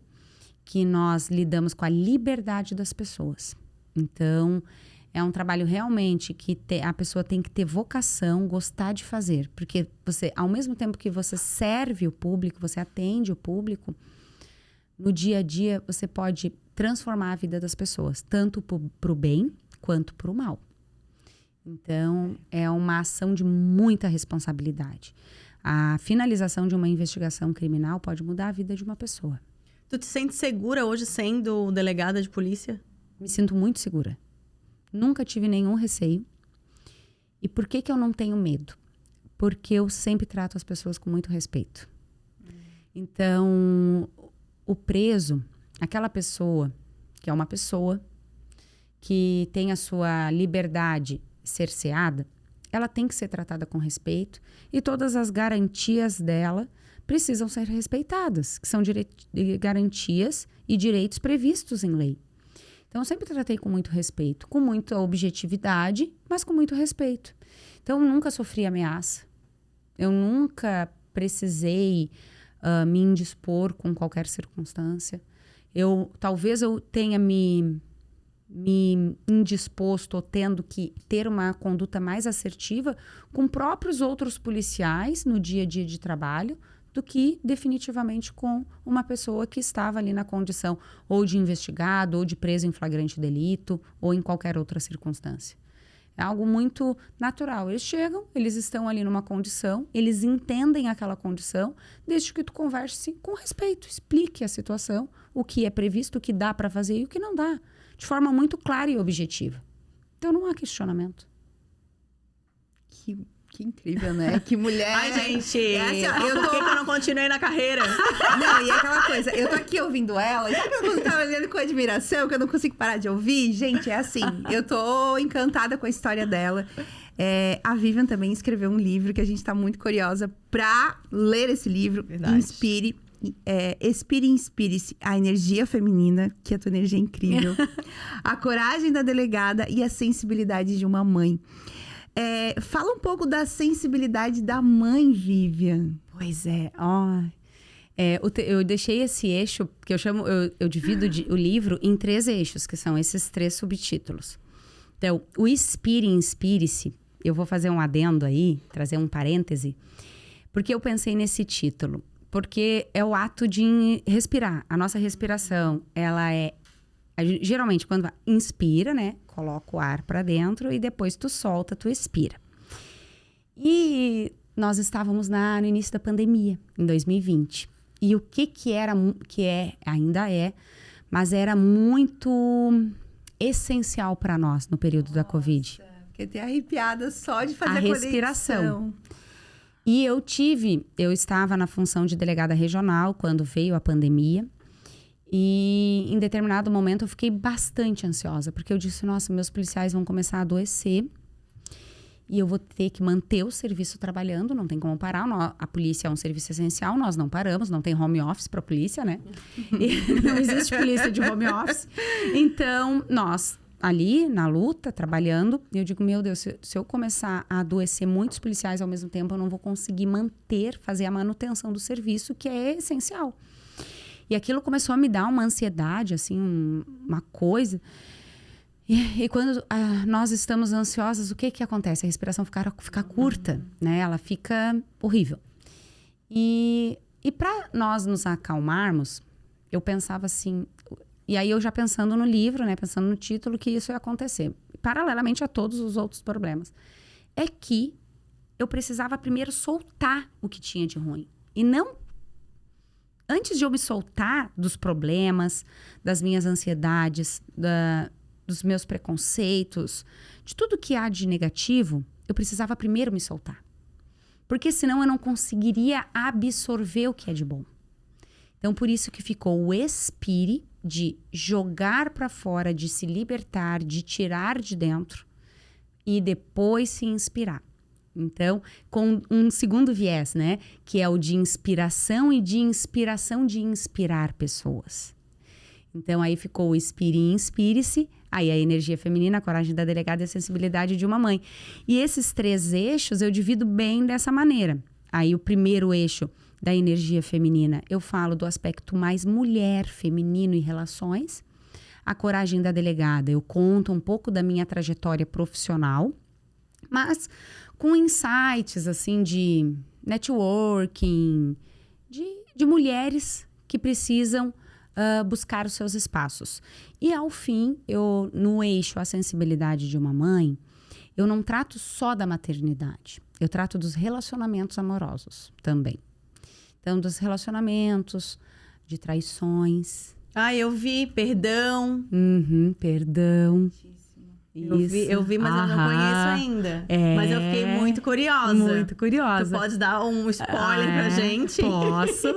que nós lidamos com a liberdade das pessoas. Então, é um trabalho realmente que a pessoa tem que ter vocação, gostar de fazer. Porque você, ao mesmo tempo que você serve o público, você atende o público, no dia a dia você pode transformar a vida das pessoas, tanto para o bem quanto para o mal. Então, é uma ação de muita responsabilidade. A finalização de uma investigação criminal pode mudar a vida de uma pessoa. Tu te sente segura hoje sendo delegada de polícia? Me sinto muito segura. Nunca tive nenhum receio. E por que eu não tenho medo? Porque eu sempre trato as pessoas com muito respeito. Então, o preso, aquela pessoa que é uma pessoa que tem a sua liberdade cerceada, ela tem que ser tratada com respeito e todas as garantias dela precisam ser respeitadas, que são garantias e direitos previstos em lei. Então, eu sempre tratei com muito respeito, com muita objetividade, mas com muito respeito. Então, eu nunca sofri ameaça. Eu nunca precisei me indispor com qualquer circunstância. Talvez eu tenha me indisposto ou tendo que ter uma conduta mais assertiva com próprios outros policiais no dia a dia de trabalho do que definitivamente com uma pessoa que estava ali na condição ou de investigado ou de preso em flagrante delito ou em qualquer outra circunstância. É algo muito natural. Eles chegam, eles estão ali numa condição, eles entendem aquela condição, desde que tu converse com respeito, explique a situação, o que é previsto, o que dá para fazer e o que não dá, de forma muito clara e objetiva. Então, não há questionamento. Que incrível, né? Que mulher... Ai, gente, assim, ó, por que eu não continuei na carreira? Não, e é aquela coisa, eu tô aqui ouvindo ela, e sabe que eu tava olhando com admiração, que eu não consigo parar de ouvir? Gente, é assim, eu tô encantada com a história dela. A Vivian também escreveu um livro que a gente tá muito curiosa pra ler esse livro. Verdade. Inspire-se, a energia feminina, que a tua energia é incrível. A coragem da delegada e a sensibilidade de uma mãe. Fala um pouco da sensibilidade da mãe, Vivian. Pois é, eu deixei esse eixo, que eu divido o livro em 3 eixos, que são esses 3 subtítulos. Então, o inspire-se, eu vou fazer um adendo aí, trazer um parêntese, porque eu pensei nesse título, porque é o ato de respirar. A nossa respiração, ela geralmente, quando inspira, né? Coloca o ar para dentro e depois tu solta, tu expira. E nós estávamos no início da pandemia, em 2020. E o ainda é, mas era muito essencial para nós no período da Covid. Fiquei até arrepiada só de fazer a respiração. conexão. E eu estava na função de delegada regional quando veio a pandemia. E em determinado momento eu fiquei bastante ansiosa, porque eu disse, nossa, meus policiais vão começar a adoecer e eu vou ter que manter o serviço trabalhando, não tem como parar. A polícia é um serviço essencial, nós não paramos, não tem home office para a polícia, né? E não existe polícia de home office. Então, nós ali na luta, trabalhando, eu digo, meu Deus, se eu começar a adoecer muitos policiais ao mesmo tempo, eu não vou conseguir fazer a manutenção do serviço, que é essencial. E aquilo começou a me dar uma ansiedade, assim, uma coisa. E quando nós estamos ansiosas, o que acontece? A respiração fica curta, né? Ela fica horrível. E para nós nos acalmarmos, eu pensava assim... E aí eu já pensando no livro, né? Pensando no título, que isso ia acontecer. Paralelamente a todos os outros problemas. É que eu precisava primeiro soltar o que tinha de ruim. E não... Antes de eu me soltar dos problemas, das minhas ansiedades, dos meus preconceitos, de tudo que há de negativo, eu precisava primeiro me soltar. Porque senão eu não conseguiria absorver o que é de bom. Então, por isso que ficou o expire, de jogar para fora, de se libertar, de tirar de dentro e depois se inspirar. Então, com um segundo viés, né? Que é o de inspiração e de inspiração de inspirar pessoas. Então, aí ficou o expire e inspire-se. Aí a energia feminina, a coragem da delegada e a sensibilidade de uma mãe. E esses 3 eixos eu divido bem dessa maneira. Aí o primeiro eixo da energia feminina, eu falo do aspecto mais mulher, feminino e relações. A coragem da delegada, eu conto um pouco da minha trajetória profissional, mas com insights, assim, de networking, de mulheres que precisam buscar os seus espaços. E, ao fim, no eixo a sensibilidade de uma mãe, eu não trato só da maternidade. Eu trato dos relacionamentos amorosos também. Então, dos relacionamentos, de traições. Eu vi, perdão. Perdão. Eu vi, mas eu não conheço ainda. Mas eu fiquei muito curiosa. Muito curiosa. Tu pode dar um spoiler pra gente? Posso.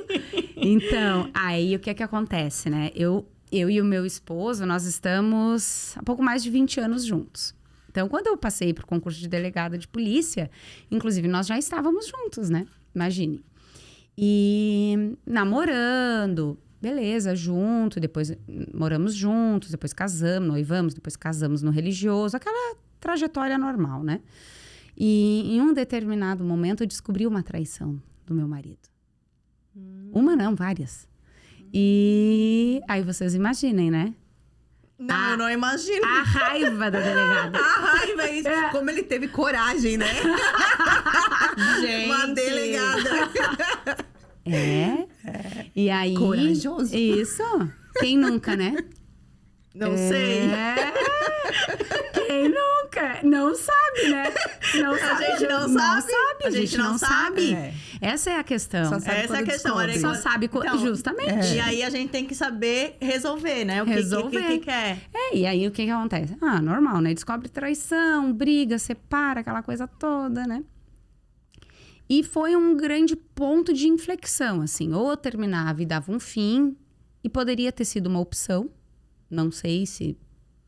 Então, aí o que acontece, né? Eu e o meu esposo, nós estamos há pouco mais de 20 anos juntos. Então, quando eu passei pro concurso de delegada de polícia, inclusive nós já estávamos juntos, né? Imagine. E namorando, beleza, junto, depois moramos juntos, depois casamos, noivamos, depois casamos no religioso, aquela trajetória normal, né? E em um determinado momento eu descobri uma traição do meu marido. Uma não, várias. E aí vocês imaginem, né? Não, eu não imagino. A raiva da delegada. A raiva, é isso. Como ele teve coragem, né? Gente. Uma delegada. E aí... Corajoso. Isso. Quem nunca, né? Não sei. Quem nunca? Não sabe, né? Não sabe. A gente não sabe. A gente não sabe. Essa é a questão. Só sabe Essa é a questão. Só sabe justamente. E aí a gente tem que saber resolver, né? O que quer. E aí o que acontece? Normal, né? Descobre traição, briga, separa, aquela coisa toda, né? E foi um grande ponto de inflexão, assim. Ou eu terminava e dava um fim, e poderia ter sido uma opção. Não sei se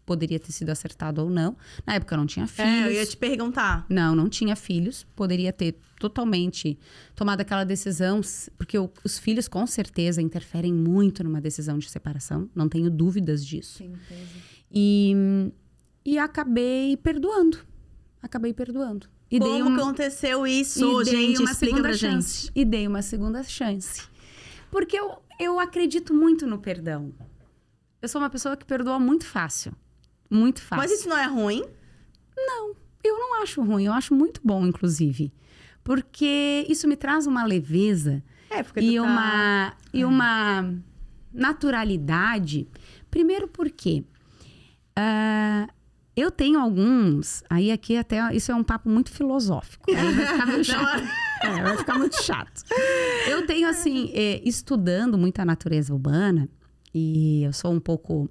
poderia ter sido acertado ou não. Na época eu não tinha filhos. Eu ia te perguntar. Não tinha filhos. Poderia ter totalmente tomado aquela decisão, porque os filhos com certeza interferem muito numa decisão de separação. Não tenho dúvidas disso. Sim, e acabei perdoando. E como aconteceu isso, gente? Explica pra gente. E dei uma segunda chance. Porque eu acredito muito no perdão. Eu sou uma pessoa que perdoa muito fácil. Muito fácil. Mas isso não é ruim? Não, eu não acho ruim. Eu acho muito bom, inclusive. Porque isso me traz uma leveza e uma naturalidade. Primeiro porque eu tenho alguns... Aí aqui até... Isso é um papo muito filosófico. Aí vai ficar meio chato. Vai ficar muito chato. Eu tenho, assim... estudando muito a natureza urbana... E eu sou um pouco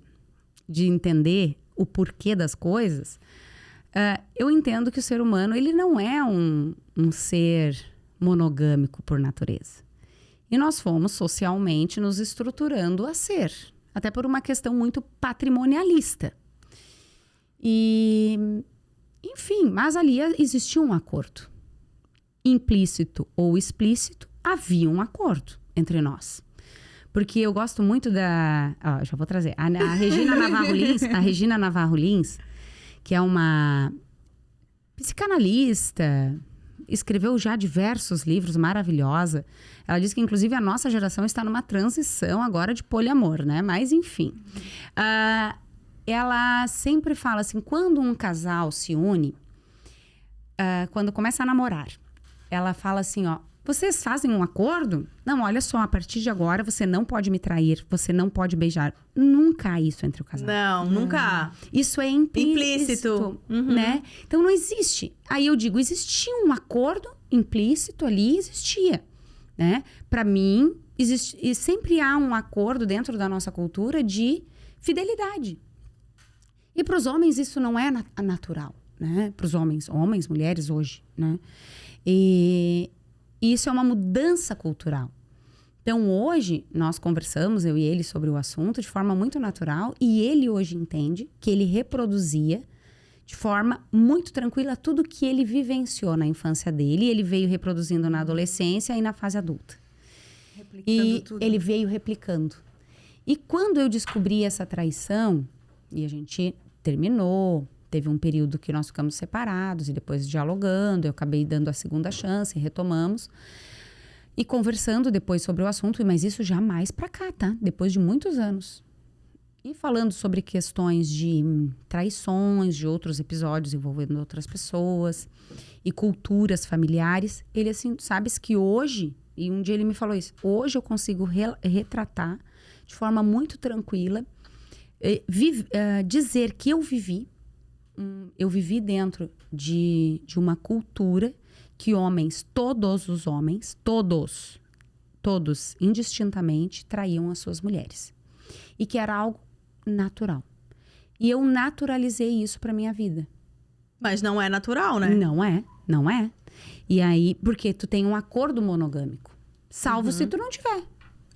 de entender o porquê das coisas. Eu entendo que o ser humano, ele não é um ser monogâmico por natureza. E nós fomos socialmente nos estruturando a ser, até por uma questão muito patrimonialista. E, enfim, mas ali existia um acordo. Implícito ou explícito, havia um acordo entre nós. Porque eu gosto muito da... Ó, já vou trazer. A Regina Navarro Lins, que é uma psicanalista, escreveu já diversos livros, maravilhosa. Ela diz que, inclusive, a nossa geração está numa transição agora de poliamor, né? Mas, enfim. Ela sempre fala assim, quando um casal se une, quando começa a namorar, ela fala assim, ó, vocês fazem um acordo? Não, olha só, a partir de agora você não pode me trair, você não pode beijar. Nunca há isso entre o casal. Não, nunca há. Isso é implícito, né? Então não existe. Aí eu digo, existia um acordo implícito ali, existia, né? Para mim, existe, e sempre há um acordo dentro da nossa cultura de fidelidade. E para os homens isso não é natural, né? Para os homens, mulheres hoje, né? E isso é uma mudança cultural. Então, hoje, nós conversamos, eu e ele, sobre o assunto de forma muito natural. E ele hoje entende que ele reproduzia de forma muito tranquila tudo que ele vivenciou na infância dele. E ele veio reproduzindo na adolescência e na fase adulta. Replicando tudo. Ele veio replicando. E quando eu descobri essa traição, e a gente terminou... Teve um período que nós ficamos separados e depois dialogando, eu acabei dando a segunda chance, retomamos. E conversando depois sobre o assunto, mas isso já mais pra cá, tá? Depois de muitos anos. E falando sobre questões de traições, de outros episódios envolvendo outras pessoas e culturas familiares. Ele assim, sabes que hoje, e um dia ele me falou isso, hoje eu consigo retratar de forma muito tranquila, dizer que eu vivi dentro de uma cultura que todos os homens, todos, indistintamente, traíam as suas mulheres. E que era algo natural. E eu naturalizei isso para minha vida. Mas não é natural, né? Não é. E aí, porque tu tem um acordo monogâmico. Salvo se tu não tiver.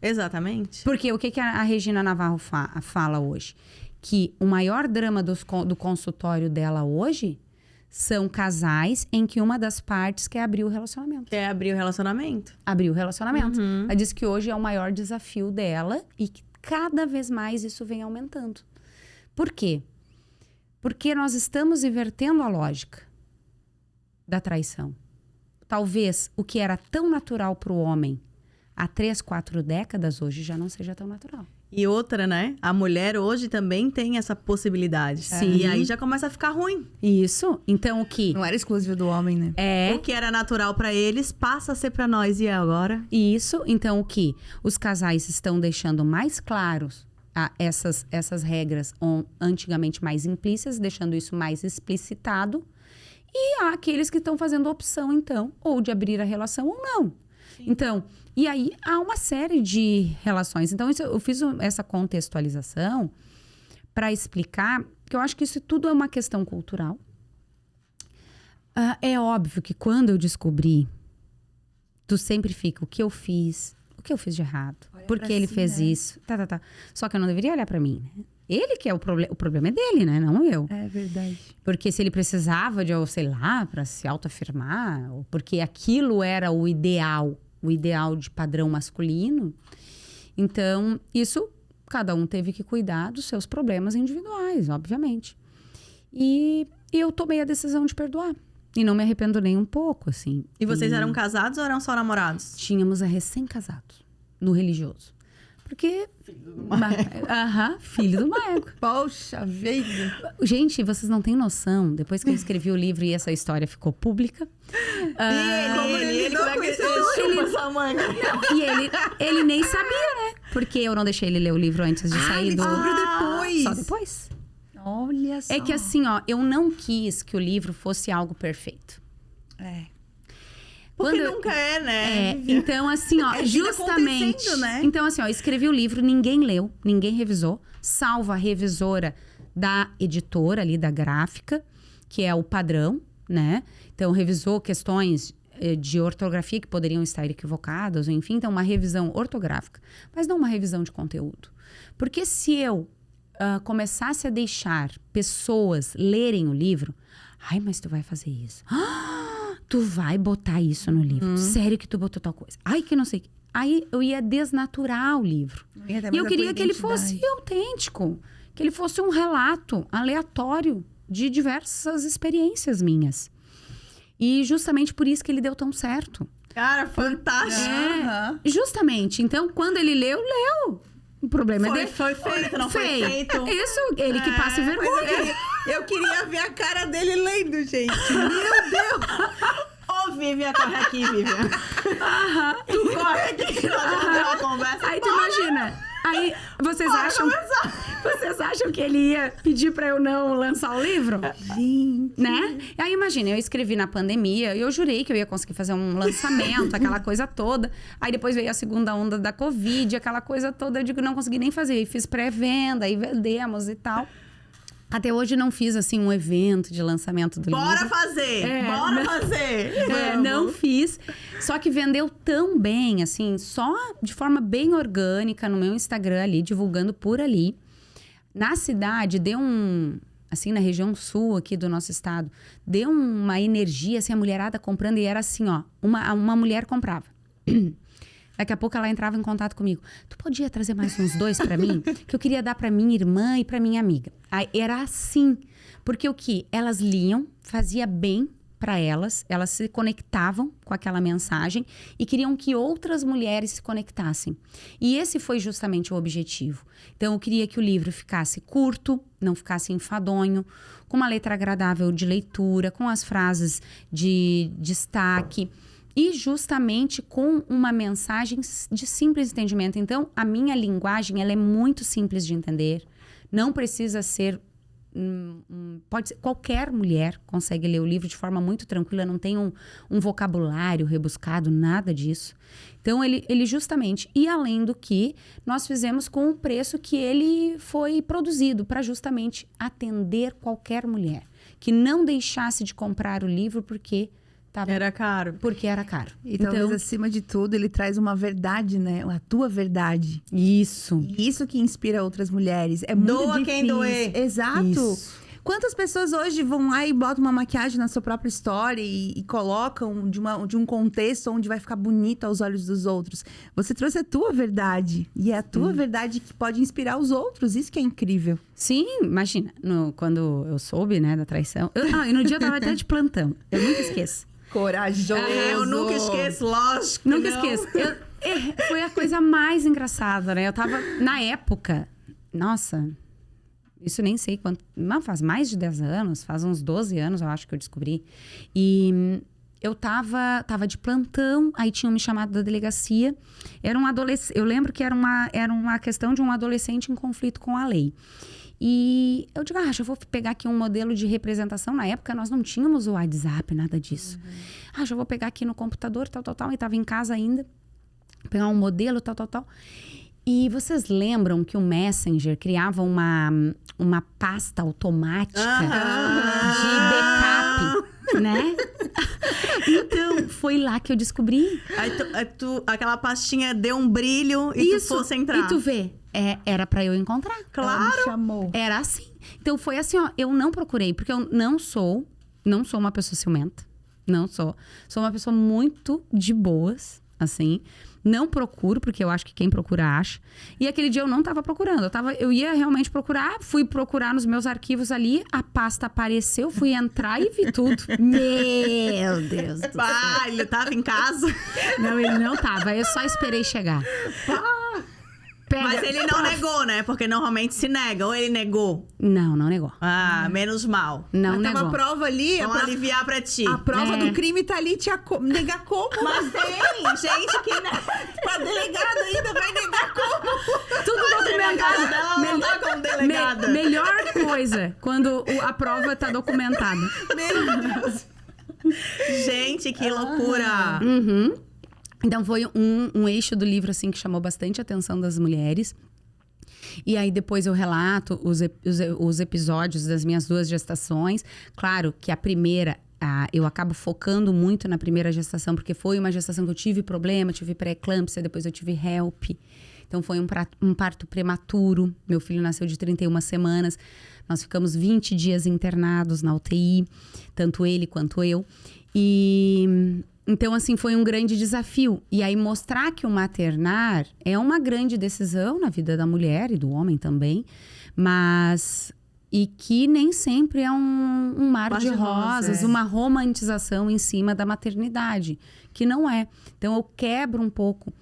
Exatamente. Porque o que a Regina Navarro fala hoje? Que o maior drama do consultório dela hoje são casais em que uma das partes quer abrir o relacionamento. Abrir o relacionamento. Ela diz que hoje é o maior desafio dela e que cada vez mais isso vem aumentando. Por quê? Porque nós estamos invertendo a lógica da traição. Talvez o que era tão natural para o homem há 3, 4 décadas hoje já não seja tão natural. E outra, né? A mulher hoje também tem essa possibilidade. Sim. E aí já começa a ficar ruim. Isso. Então, o que... Não era exclusivo do homem, né? O que era natural pra eles passa a ser pra nós. E agora? Isso. Então, o que os casais estão deixando mais claros essas regras antigamente mais implícitas, deixando isso mais explicitado. E há aqueles que estão fazendo opção, então, ou de abrir a relação ou não. Sim. Então, e aí há uma série de relações. Então, eu fiz essa contextualização para explicar que eu acho que isso tudo é uma questão cultural. É óbvio que quando eu descobri, tu sempre fica, o que eu fiz de errado? Por que ele fez isso? Tá. Só que eu não deveria olhar para mim, né? Ele que é o problema é dele, né? Não eu. É verdade. Porque se ele precisava de, sei lá, para se autoafirmar, ou porque aquilo era o ideal de padrão masculino, então, isso, cada um teve que cuidar dos seus problemas individuais, obviamente. E eu tomei a decisão de perdoar. E não me arrependo nem um pouco, assim. E vocês eram casados ou eram só namorados? Tínhamos recém-casados, no religioso. Porque... Filho do Maego. Filho do Maego. Poxa vida. Gente, vocês não têm noção. Depois que eu escrevi o livro e essa história ficou pública... ele nem sabia, né? Porque eu não deixei ele ler o livro antes de sair do... depois. Só depois. Olha só. É que assim, ó, eu não quis que o livro fosse algo perfeito. Porque nunca é, né? Então, assim, ó, justamente... Né? Então, assim, ó, escrevi o livro, ninguém leu, ninguém revisou, salvo a revisora da editora ali, da gráfica, que é o Padrão, né? Então, revisou questões de ortografia que poderiam estar equivocadas, ou enfim, então uma revisão ortográfica, mas não uma revisão de conteúdo. Porque se eu começasse a deixar pessoas lerem o livro, ai, mas tu vai fazer isso. Tu vai botar isso no livro. Sério que tu botou tal coisa. Ai, que não sei. Aí eu ia desnaturar o livro. E eu queria que ele fosse autêntico. Que ele fosse um relato aleatório de diversas experiências minhas. E justamente por isso que ele deu tão certo. Cara, fantástico. Justamente. Então, quando ele leu. O problema é dele. Foi feito, não foi feito. Isso, ele que passa vergonha. Eu queria ver a cara dele lendo, gente. Meu Deus! Ô, Vivian, corre aqui, Vivian. Tu corre aqui, nós vamos ter uma conversa. Aí tu imagina. Aí, vocês acham que ele ia pedir pra eu não lançar o livro? Gente. Né? Aí imagina, eu escrevi na pandemia e eu jurei que eu ia conseguir fazer um lançamento, aquela coisa toda. Aí depois veio a segunda onda da Covid, aquela coisa toda. Eu digo, não consegui nem fazer. E fiz pré-venda, aí vendemos e tal. Até hoje não fiz, assim, um evento de lançamento do livro. Bora fazer! Não fiz. Só que vendeu tão bem, assim, só de forma bem orgânica no meu Instagram ali, divulgando por ali. Na cidade, deu assim, na região sul aqui do nosso estado, deu uma energia, assim, a mulherada comprando. E era assim, ó, uma mulher comprava. Daqui a pouco ela entrava em contato comigo. Tu podia trazer mais uns 2 pra mim? Que eu queria dar pra minha irmã e pra minha amiga. Aí era assim. Porque o que? Elas liam, fazia bem pra elas se conectavam com aquela mensagem e queriam que outras mulheres se conectassem. E esse foi justamente o objetivo. Então eu queria que o livro ficasse curto, não ficasse enfadonho, com uma letra agradável de leitura, com as frases de destaque. E justamente com uma mensagem de simples entendimento. Então, a minha linguagem, ela é muito simples de entender. Não precisa ser... pode ser, qualquer mulher consegue ler o livro de forma muito tranquila. Não tem um vocabulário rebuscado, nada disso. Então, ele justamente... E além do que, nós fizemos com o preço que ele foi produzido para justamente atender qualquer mulher. Que não deixasse de comprar o livro porque... Era caro. Porque era caro. E talvez, acima de tudo, ele traz uma verdade, né? A tua verdade. Isso. E isso que inspira outras mulheres. É muito difícil. Quem doer. Exato. Isso. Quantas pessoas hoje vão lá e botam uma maquiagem na sua própria história e colocam de um contexto onde vai ficar bonito aos olhos dos outros? Você trouxe a tua verdade. E é a tua verdade que pode inspirar os outros. Isso que é incrível. Sim, imagina. Quando eu soube, né, da traição... E no dia eu tava até de plantão. Eu nunca esqueço. Corajoso. Eu nunca esqueço, lógico. Nunca esqueço. Foi a coisa mais engraçada, né? Eu tava, na época... Nossa... Isso nem sei quanto... Não, faz mais de 10 anos. Faz uns 12 anos, eu acho, que eu descobri. E eu tava de plantão. Aí tinham me chamado da delegacia. Era um adolescente... Eu lembro que era uma questão de um adolescente em conflito com a lei. E eu digo, já vou pegar aqui um modelo de representação. Na época, nós não tínhamos o WhatsApp, nada disso. Já vou pegar aqui no computador, tal. E tava em casa ainda. Pegar um modelo, tal. E vocês lembram que o Messenger criava uma pasta automática de backup, né? Então, foi lá que eu descobri. Aí aquela pastinha deu um brilho e tu fosse entrar. E tu vê, era pra eu encontrar. Claro. Ela me chamou. Era assim. Então, foi assim, ó, eu não procurei, porque eu não sou uma pessoa ciumenta. Não sou. Sou uma pessoa muito de boas, assim. Não procuro, porque eu acho que quem procura acha. E aquele dia eu não tava procurando. Eu ia realmente procurar, fui procurar nos meus arquivos ali, a pasta apareceu, fui entrar e vi tudo. Meu Deus do céu. Ele tava em casa? Não, ele não tava. Eu só esperei chegar. Mas ele não negou, né? Porque normalmente se nega. Ou ele negou? Não negou. Menos mal. Não Mas negou. tava a prova ali. Vamos aliviar pra ti. A prova do crime tá ali, negar como? Mas tem gente que... Pra delegada ainda vai negar como? Tudo documentado. Ela não tá como delegada. Melhor coisa, quando a prova tá documentada. Meu Deus. Gente, que loucura. Então, foi um eixo do livro, assim, que chamou bastante a atenção das mulheres. E aí, depois eu relato os episódios das minhas 2 gestações. Claro que a primeira eu acabo focando muito na primeira gestação, porque foi uma gestação que eu tive problema, tive pré-eclâmpsia, depois eu tive HELP. Então, foi um parto prematuro. Meu filho nasceu de 31 semanas. Nós ficamos 20 dias internados na UTI, tanto ele quanto eu. Então, assim, foi um grande desafio. E aí, mostrar que o maternar é uma grande decisão na vida da mulher e do homem também, e que nem sempre é um mar de rosas, uma romantização em cima da maternidade, que não é. Então, eu quebro um pouco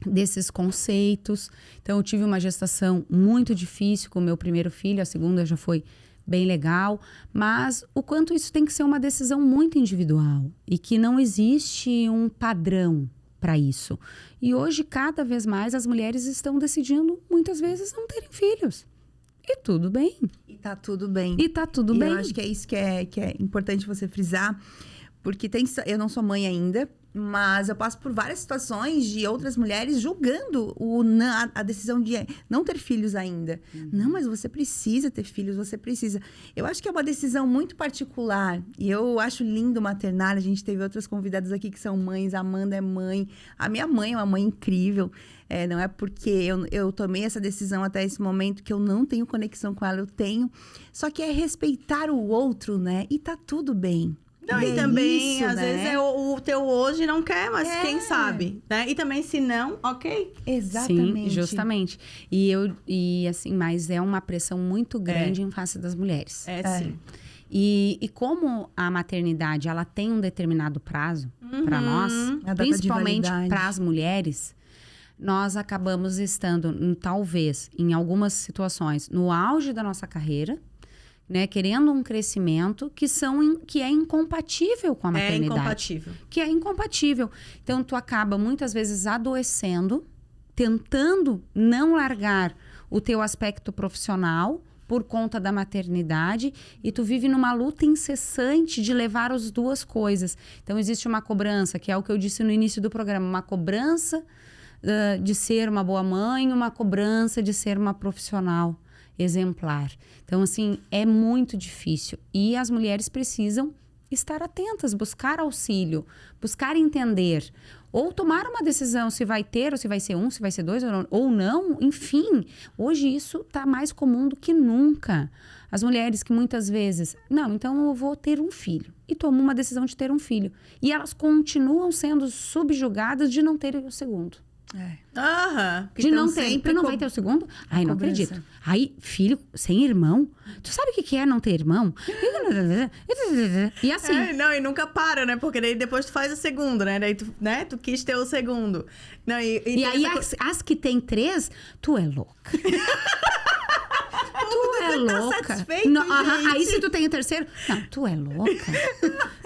desses conceitos. Então, eu tive uma gestação muito difícil com o meu primeiro filho, a segunda já foi bem legal, mas o quanto isso tem que ser uma decisão muito individual e que não existe um padrão para isso. E hoje, cada vez mais, as mulheres estão decidindo, muitas vezes, não terem filhos. E tudo bem. E tá tudo bem. E tá tudo bem. Eu acho que é isso que é importante você frisar, porque eu não sou mãe ainda, mas eu passo por várias situações de outras mulheres julgando a decisão de não ter filhos ainda. Não, mas você precisa ter filhos, você precisa. Eu acho que é uma decisão muito particular. E eu acho lindo maternar. A gente teve outras convidadas aqui que são mães. A Amanda é mãe. A minha mãe é uma mãe incrível. Não é porque eu tomei essa decisão até esse momento que eu não tenho conexão com ela. Eu tenho. Só que é respeitar o outro, né? E tá tudo bem. Não, e também, isso, às vezes, o teu hoje não quer, mas quem sabe, né? E também, se não, ok. Exatamente. Sim, justamente. Assim, mas é uma pressão muito grande em face das mulheres. Sim. E como a maternidade, ela tem um determinado prazo para nós, principalmente para as mulheres, nós acabamos estando, talvez, em algumas situações, no auge da nossa carreira, né, querendo um crescimento que é incompatível com a maternidade. Que é incompatível. Então, tu acaba muitas vezes adoecendo, tentando não largar o teu aspecto profissional por conta da maternidade, e tu vive numa luta incessante de levar as duas coisas. Então, existe uma cobrança, que é o que eu disse no início do programa, uma cobrança de ser uma boa mãe, uma cobrança de ser uma profissional exemplar. Então, assim, é muito difícil. E as mulheres precisam estar atentas, buscar auxílio, buscar entender. Ou tomar uma decisão se vai ter, ou se vai ser um, se vai ser dois, ou não. Enfim, hoje isso está mais comum do que nunca. As mulheres que muitas vezes... Não, então eu vou ter um filho. E tomam uma decisão de ter um filho. E elas continuam sendo subjugadas de não terem o segundo. De não ter. Tu não vai ter o segundo? Ai, não acredito. Aí, filho sem irmão? Tu sabe o que é não ter irmão? E assim... e nunca para, né? Porque daí depois tu faz o segundo, né? Daí tu quis ter o segundo. Não, e aí, as que tem 3, tu é louca. Tu é louca. Aí, se tu tem o terceiro... Não, tu é louca.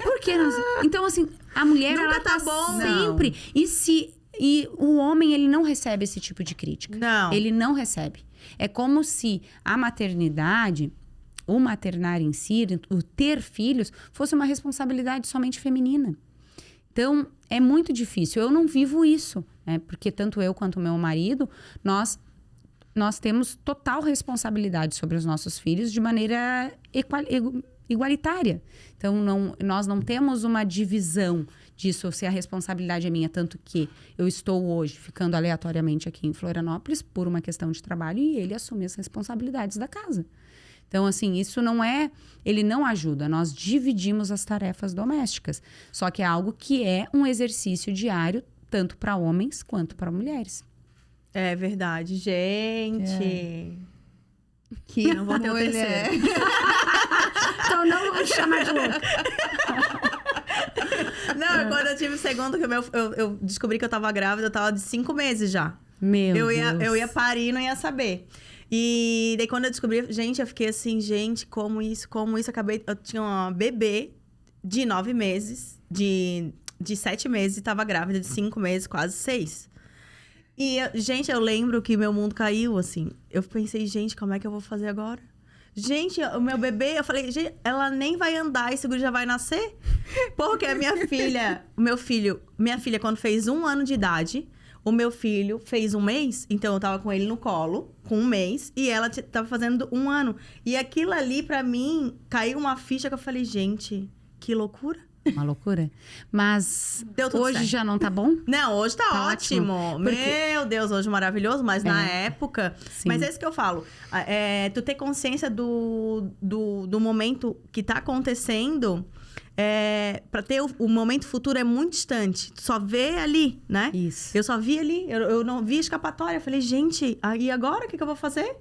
Por que não? Então, assim, a mulher, ela tá bom, sempre... Não. E o homem, ele não recebe esse tipo de crítica. Não. Ele não recebe. É como se a maternidade, o maternar em si, o ter filhos, fosse uma responsabilidade somente feminina. Então, é muito difícil. Eu não vivo isso, né? Porque tanto eu quanto o meu marido, nós temos total responsabilidade sobre os nossos filhos de maneira igualitária. Então, nós não temos uma divisão disso, se a responsabilidade é minha, tanto que eu estou hoje ficando aleatoriamente aqui em Florianópolis por uma questão de trabalho e ele assume as responsabilidades da casa. Então, assim, isso não é... Ele não ajuda, nós dividimos as tarefas domésticas. Só que é algo que é um exercício diário, tanto para homens quanto para mulheres. É verdade, gente. Que não vou ter o terceiro. Então não vou chamar de louca. Não, quando eu tive o segundo, que eu descobri que eu tava grávida, eu tava de 5 meses já. Meu Deus. Eu ia parir e não ia saber. E daí quando eu descobri, gente, eu fiquei assim, gente, como isso? Eu tinha uma bebê de 9 meses, de 7 meses, e tava grávida de 5 meses, quase 6. E, gente, eu lembro que meu mundo caiu, assim. Eu pensei, gente, como é que eu vou fazer agora? Gente, o meu bebê, eu falei, gente, ela nem vai andar, esse guri já vai nascer? Porque a minha filha, minha filha, quando fez 1 ano de idade, o meu filho fez 1 mês, então eu tava com ele no colo, com 1 mês, e ela tava fazendo 1 ano. E aquilo ali, pra mim, caiu uma ficha que eu falei, gente, Que loucura. Uma loucura. Mas Deu tudo hoje certo. já não tá bom? Não, hoje tá ótimo. Porque... Meu Deus, hoje maravilhoso. Mas na época... Sim. Mas é isso que eu falo. Tu ter consciência do momento que tá acontecendo... Pra ter o momento futuro é muito distante. Tu só vê ali, né? Isso. Eu só vi ali. Eu não vi escapatória. Eu falei, gente, e agora? O que eu vou fazer?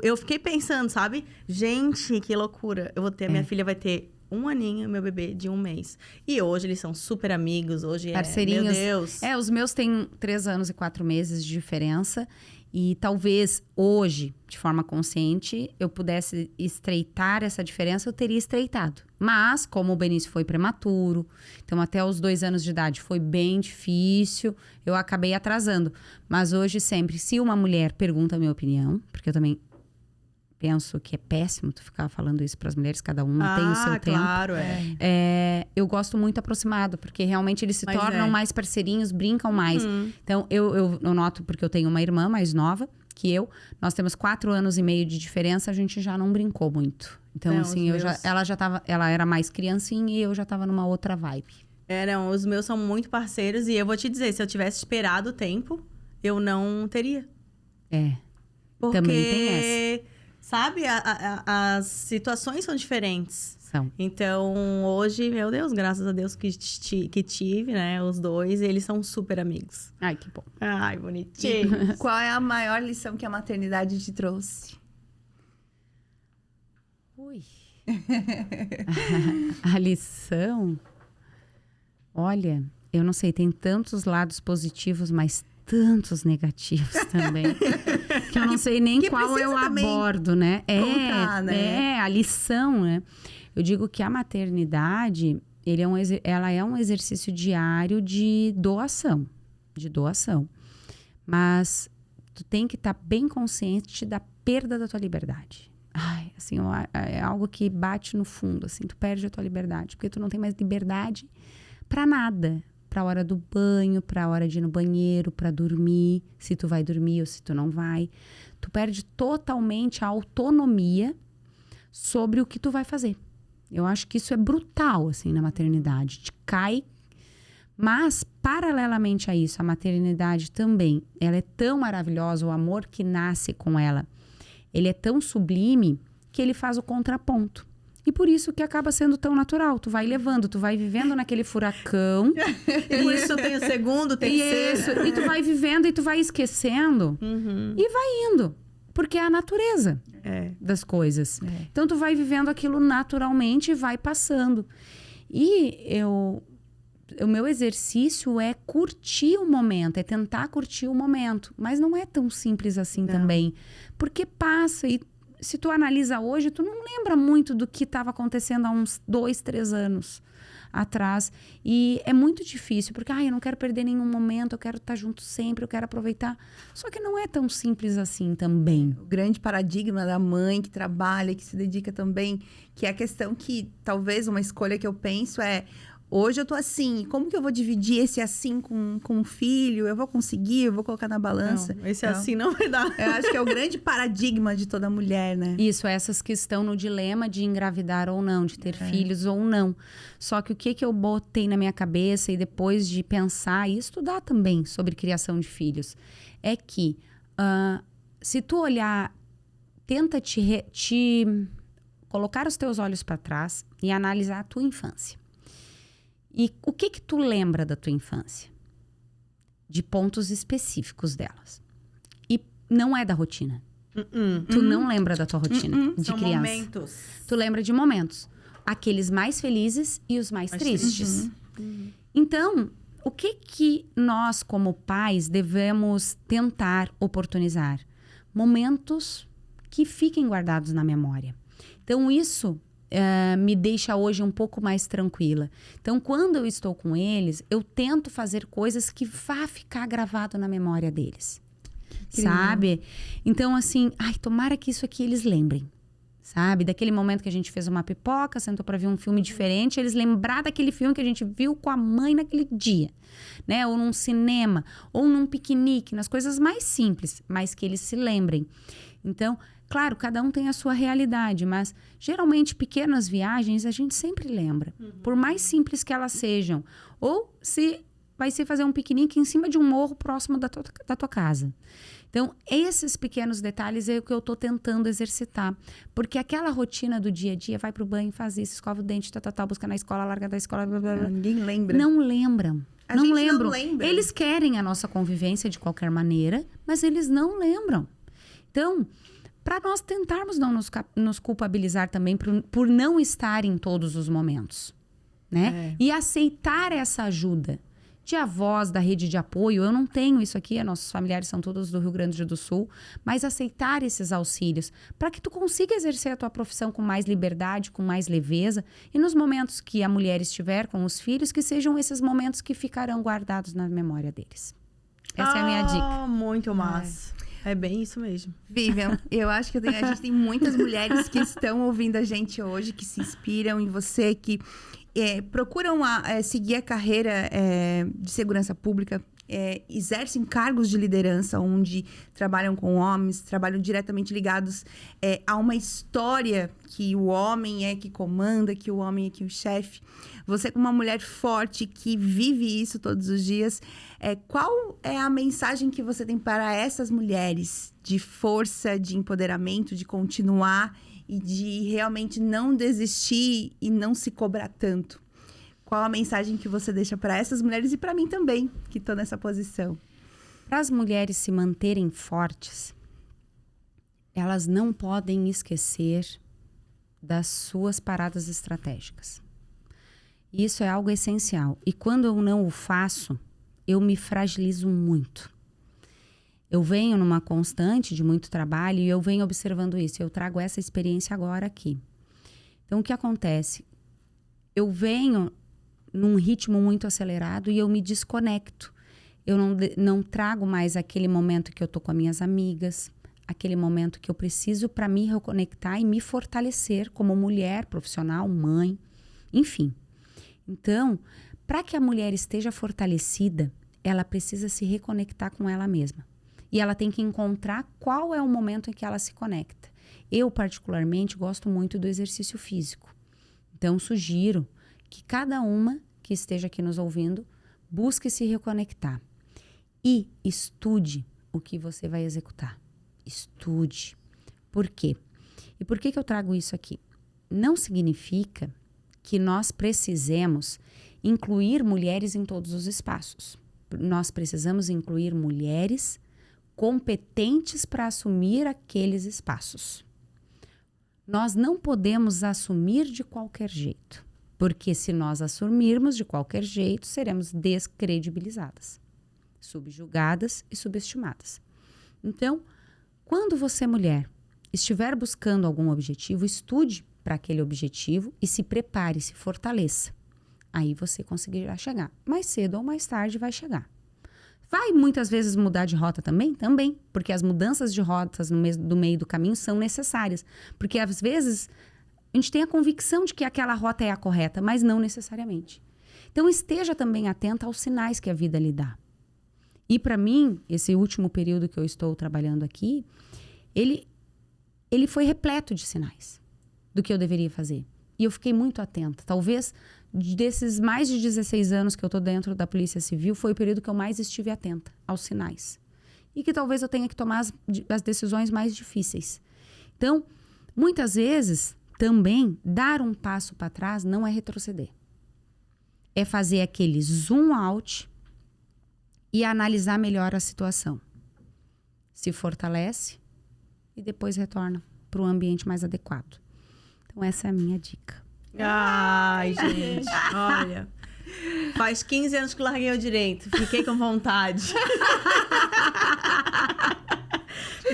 Eu fiquei pensando, sabe? Gente, que loucura. Minha filha vai ter 1 aninho, meu bebê de 1 mês. E hoje eles são super amigos. Hoje parceirinhos. Meu Deus. Os meus têm 3 anos e 4 meses de diferença. E talvez hoje, de forma consciente, eu pudesse estreitar essa diferença, eu teria estreitado. Mas, como o Benício foi prematuro, então até os 2 anos de idade foi bem difícil, eu acabei atrasando. Mas hoje sempre, se uma mulher pergunta a minha opinião, porque eu também penso que é péssimo tu ficar falando isso para as mulheres, cada uma tem o seu tempo. Claro, eu gosto muito aproximado, porque realmente eles se Mas tornam mais parceirinhos, brincam mais. Então, eu noto, porque eu tenho uma irmã mais nova que eu, nós temos 4 anos e meio de diferença, a gente já não brincou muito. Então, Não, assim, ela era mais criancinha e eu já tava numa outra vibe. Não, os meus são muito parceiros e eu vou te dizer, se eu tivesse esperado o tempo, eu não teria. Porque, também tem essa. Sabe, as situações são diferentes. São. Então, hoje, meu Deus, graças a Deus que tive, né? Os 2, eles são super amigos. Ai, que bom. Ai, bonitinho. Qual é a maior lição que a maternidade te trouxe? Ui. A lição... Olha, eu não sei, tem tantos lados positivos, mas tantos negativos também. Que eu não sei nem qual eu abordo, né? Contar, né? A lição, né? Eu digo que a maternidade, ela é um exercício diário de doação. Mas tu tem que estar bem consciente da perda da tua liberdade. Ai, assim, é algo que bate no fundo, assim, tu perde a tua liberdade. Porque tu não tem mais liberdade pra nada. Pra hora do banho, pra hora de ir no banheiro, pra dormir, se tu vai dormir ou se tu não vai. Tu perde totalmente a autonomia sobre o que tu vai fazer. Eu acho que isso é brutal, assim, na maternidade. Te cai. Mas, paralelamente a isso, a maternidade também, ela é tão maravilhosa, o amor que nasce com ela, ele é tão sublime que ele faz o contraponto. E por isso que acaba sendo tão natural. Tu vai levando, tu vai vivendo naquele furacão. E por isso tem o segundo, terceiro. E tu vai vivendo e tu vai esquecendo. E vai indo. Porque é a natureza das coisas. Então, tu vai vivendo aquilo naturalmente e vai passando. E o meu exercício é curtir o momento, é tentar curtir o momento. Mas não é tão simples assim também. Porque passa e se tu analisa hoje, tu não lembra muito do que estava acontecendo há uns 2, 3 anos atrás. E é muito difícil, porque eu não quero perder nenhum momento, eu quero estar junto sempre, eu quero aproveitar. Só que não é tão simples assim também. O grande paradigma da mãe que trabalha, que se dedica também, que é a questão que talvez uma escolha que eu penso é... Hoje eu tô assim, como que eu vou dividir esse assim com um filho? Eu vou conseguir? Eu vou colocar na balança? Não, esse assim não vai dar. Eu acho que é o grande paradigma de toda mulher, né? Isso, essas que estão no dilema de engravidar ou não, de ter filhos ou não. Só que o que eu botei na minha cabeça e depois de pensar e estudar também sobre criação de filhos, é que se tu olhar, tenta te colocar os teus olhos para trás e analisar a tua infância. E o que tu lembra da tua infância? De pontos específicos delas. E não é da rotina. Tu não lembra da tua rotina de São criança. momentos. Tu lembra de momentos. Aqueles mais felizes e os mais tristes. Então, o que nós, como pais, devemos tentar oportunizar? Momentos que fiquem guardados na memória. Então, isso... me deixa hoje um pouco mais tranquila. Então, quando eu estou com eles, eu tento fazer coisas que vá ficar gravado na memória deles. Sabe? Então, assim, tomara que isso aqui eles lembrem. Sabe? Daquele momento que a gente fez uma pipoca, sentou para ver um filme diferente, eles lembrar daquele filme que a gente viu com a mãe naquele dia. Né? Ou num cinema, ou num piquenique, nas coisas mais simples, mas que eles se lembrem. Então, Claro, cada um tem a sua realidade, mas geralmente pequenas viagens a gente sempre lembra. Por mais simples que elas sejam. Ou se vai ser fazer um piquenique em cima de um morro próximo da tua casa. Então, esses pequenos detalhes é o que eu estou tentando exercitar. Porque aquela rotina do dia a dia, vai pro banho, faz isso, escova o dente, busca na escola, larga da escola, blá, blá, blá. Ninguém lembra. Não lembram. Não lembra. Eles querem a nossa convivência de qualquer maneira, mas eles não lembram. Então, para nós tentarmos não nos culpabilizar também por não estar em todos os momentos, né? E aceitar essa ajuda de avós, da rede de apoio. Eu não tenho isso aqui, nossos familiares são todos do Rio Grande do Sul, mas aceitar esses auxílios para que tu consiga exercer a tua profissão com mais liberdade, com mais leveza, e nos momentos que a mulher estiver com os filhos, que sejam esses momentos que ficarão guardados na memória deles. Essa é a minha dica. Muito massa. É bem isso mesmo. Vivian, eu acho que a gente tem muitas mulheres que estão ouvindo a gente hoje, que se inspiram em você, que procuram seguir a carreira de segurança pública, exercem cargos de liderança, onde trabalham com homens, trabalham diretamente ligados a uma história que o homem é que comanda, que o homem é que o chefe. Você, como uma mulher forte que vive isso todos os dias, qual é a mensagem que você tem para essas mulheres de força, de empoderamento, de continuar e de realmente não desistir e não se cobrar tanto? Qual a mensagem que você deixa para essas mulheres e para mim também, que estou nessa posição? Para as mulheres se manterem fortes, elas não podem esquecer das suas paradas estratégicas. Isso é algo essencial. E quando eu não o faço, eu me fragilizo muito. Eu venho numa constante de muito trabalho e eu venho observando isso. Eu trago essa experiência agora aqui. Então, o que acontece? Eu venho num ritmo muito acelerado e eu me desconecto. Eu não trago mais aquele momento que eu tô com as minhas amigas, aquele momento que eu preciso para me reconectar e me fortalecer como mulher, profissional, mãe, enfim. Então, para que a mulher esteja fortalecida, ela precisa se reconectar com ela mesma. E ela tem que encontrar qual é o momento em que ela se conecta. Eu, particularmente, gosto muito do exercício físico. Então, sugiro que cada uma que esteja aqui nos ouvindo busque se reconectar. E estude o que você vai executar. Estude. Por quê? E por que eu trago isso aqui? Não significa que nós precisemos incluir mulheres em todos os espaços. Nós precisamos incluir mulheres competentes para assumir aqueles espaços. Nós não podemos assumir de qualquer jeito, porque se nós assumirmos de qualquer jeito, seremos descredibilizadas, subjugadas e subestimadas. Então, quando você, mulher, estiver buscando algum objetivo, estude para aquele objetivo e se prepare, se fortaleça. Aí você conseguirá chegar. Mais cedo ou mais tarde vai chegar. Vai muitas vezes mudar de rota também? Também, porque as mudanças de rotas no meio do caminho são necessárias. Porque às vezes a gente tem a convicção de que aquela rota é a correta, mas não necessariamente. Então esteja também atenta aos sinais que a vida lhe dá. E para mim, esse último período que eu estou trabalhando aqui, ele foi repleto de sinais do que eu deveria fazer. E eu fiquei muito atenta. Talvez desses mais de 16 anos que eu estou dentro da Polícia Civil, foi o período que eu mais estive atenta aos sinais. E que talvez eu tenha que tomar as decisões mais difíceis. Então, muitas vezes, também, dar um passo para trás não é retroceder. É fazer aquele zoom out e analisar melhor a situação. Se fortalece e depois retorna para o ambiente mais adequado. Então, essa é a minha dica. Ai, gente, olha. Faz 15 anos que larguei o direito. Fiquei com vontade.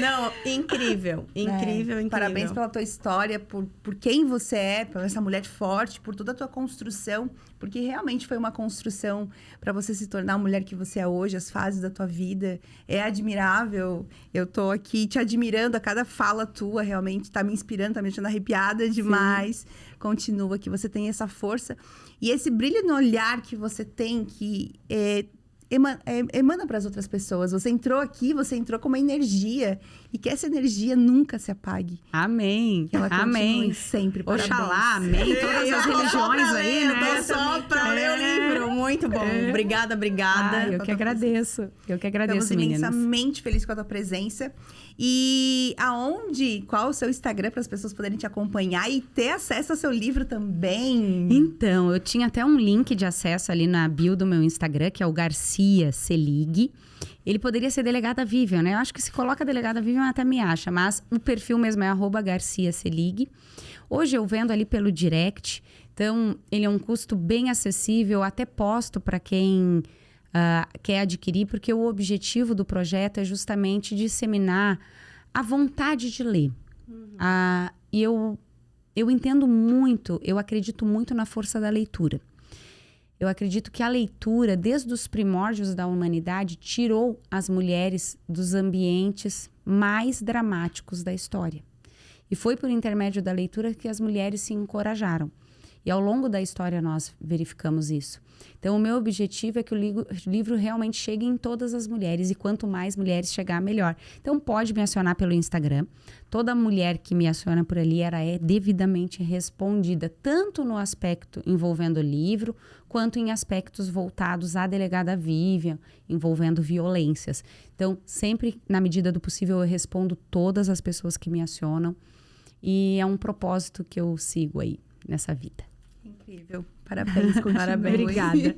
Não, incrível. Incrível. Parabéns pela tua história, por quem você é, por essa mulher forte, por toda a tua construção, porque realmente foi uma construção para você se tornar a mulher que você é hoje, as fases da tua vida. É admirável. Eu tô aqui te admirando a cada fala tua, realmente tá me inspirando, tá me deixando arrepiada demais. Sim. Continua, que você tem essa força e esse brilho no olhar que você tem, que emana para as outras pessoas. Você entrou aqui, você entrou com uma energia. E que essa energia nunca se apague. Amém. Que ela amém. continue sempre. Oxalá, amém. Todas as religiões aí, né? Só pra ler o livro. Muito bom. Obrigada. Eu que agradeço. Eu que agradeço, Estamos meninas. imensamente felizes com a tua presença. E qual o seu Instagram para as pessoas poderem te acompanhar e ter acesso ao seu livro também? Então, eu tinha até um link de acesso ali na bio do meu Instagram, que é o Garcia Selig. Ele poderia ser Delegada Vivian, né? Eu acho que se coloca Delegada Vivian até me acha, mas o perfil mesmo é @Garcia Selig. Hoje eu vendo ali pelo direct, então ele é um custo bem acessível, até posto para quem quer adquirir, porque o objetivo do projeto é justamente disseminar a vontade de ler. E eu entendo muito, eu acredito muito na força da leitura. Eu acredito que a leitura, desde os primórdios da humanidade, tirou as mulheres dos ambientes mais dramáticos da história. E foi por intermédio da leitura que as mulheres se encorajaram. E ao longo da história nós verificamos isso. Então, o meu objetivo é que o livro realmente chegue em todas as mulheres. E quanto mais mulheres chegar, melhor. Então, pode me acionar pelo Instagram. Toda mulher que me aciona por ali, ela é devidamente respondida. Tanto no aspecto envolvendo o livro, quanto em aspectos voltados à Delegada Vivian, envolvendo violências. Então, sempre, na medida do possível, eu respondo todas as pessoas que me acionam. E é um propósito que eu sigo aí nessa vida. Incrível. Parabéns, continue. Parabéns. Obrigada.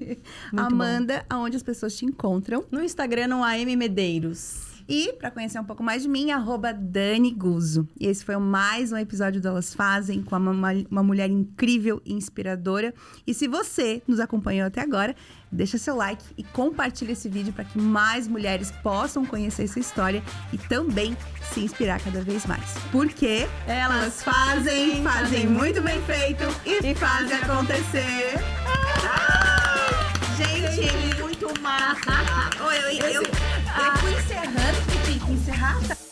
Amanda, aonde as pessoas te encontram? No Instagram, no AM Medeiros. E, para conhecer um pouco mais de mim, @Dani Guzzo. E esse foi mais um episódio do Elas Fazem, com uma mulher incrível e inspiradora. E se você nos acompanhou até agora, deixa seu like e compartilha esse vídeo para que mais mulheres possam conhecer essa história e também se inspirar cada vez mais. Porque Elas fazem muito bem feito e fazem acontecer. Gente, muito massa. Eu fui encerrando, porque tinha que encerrar.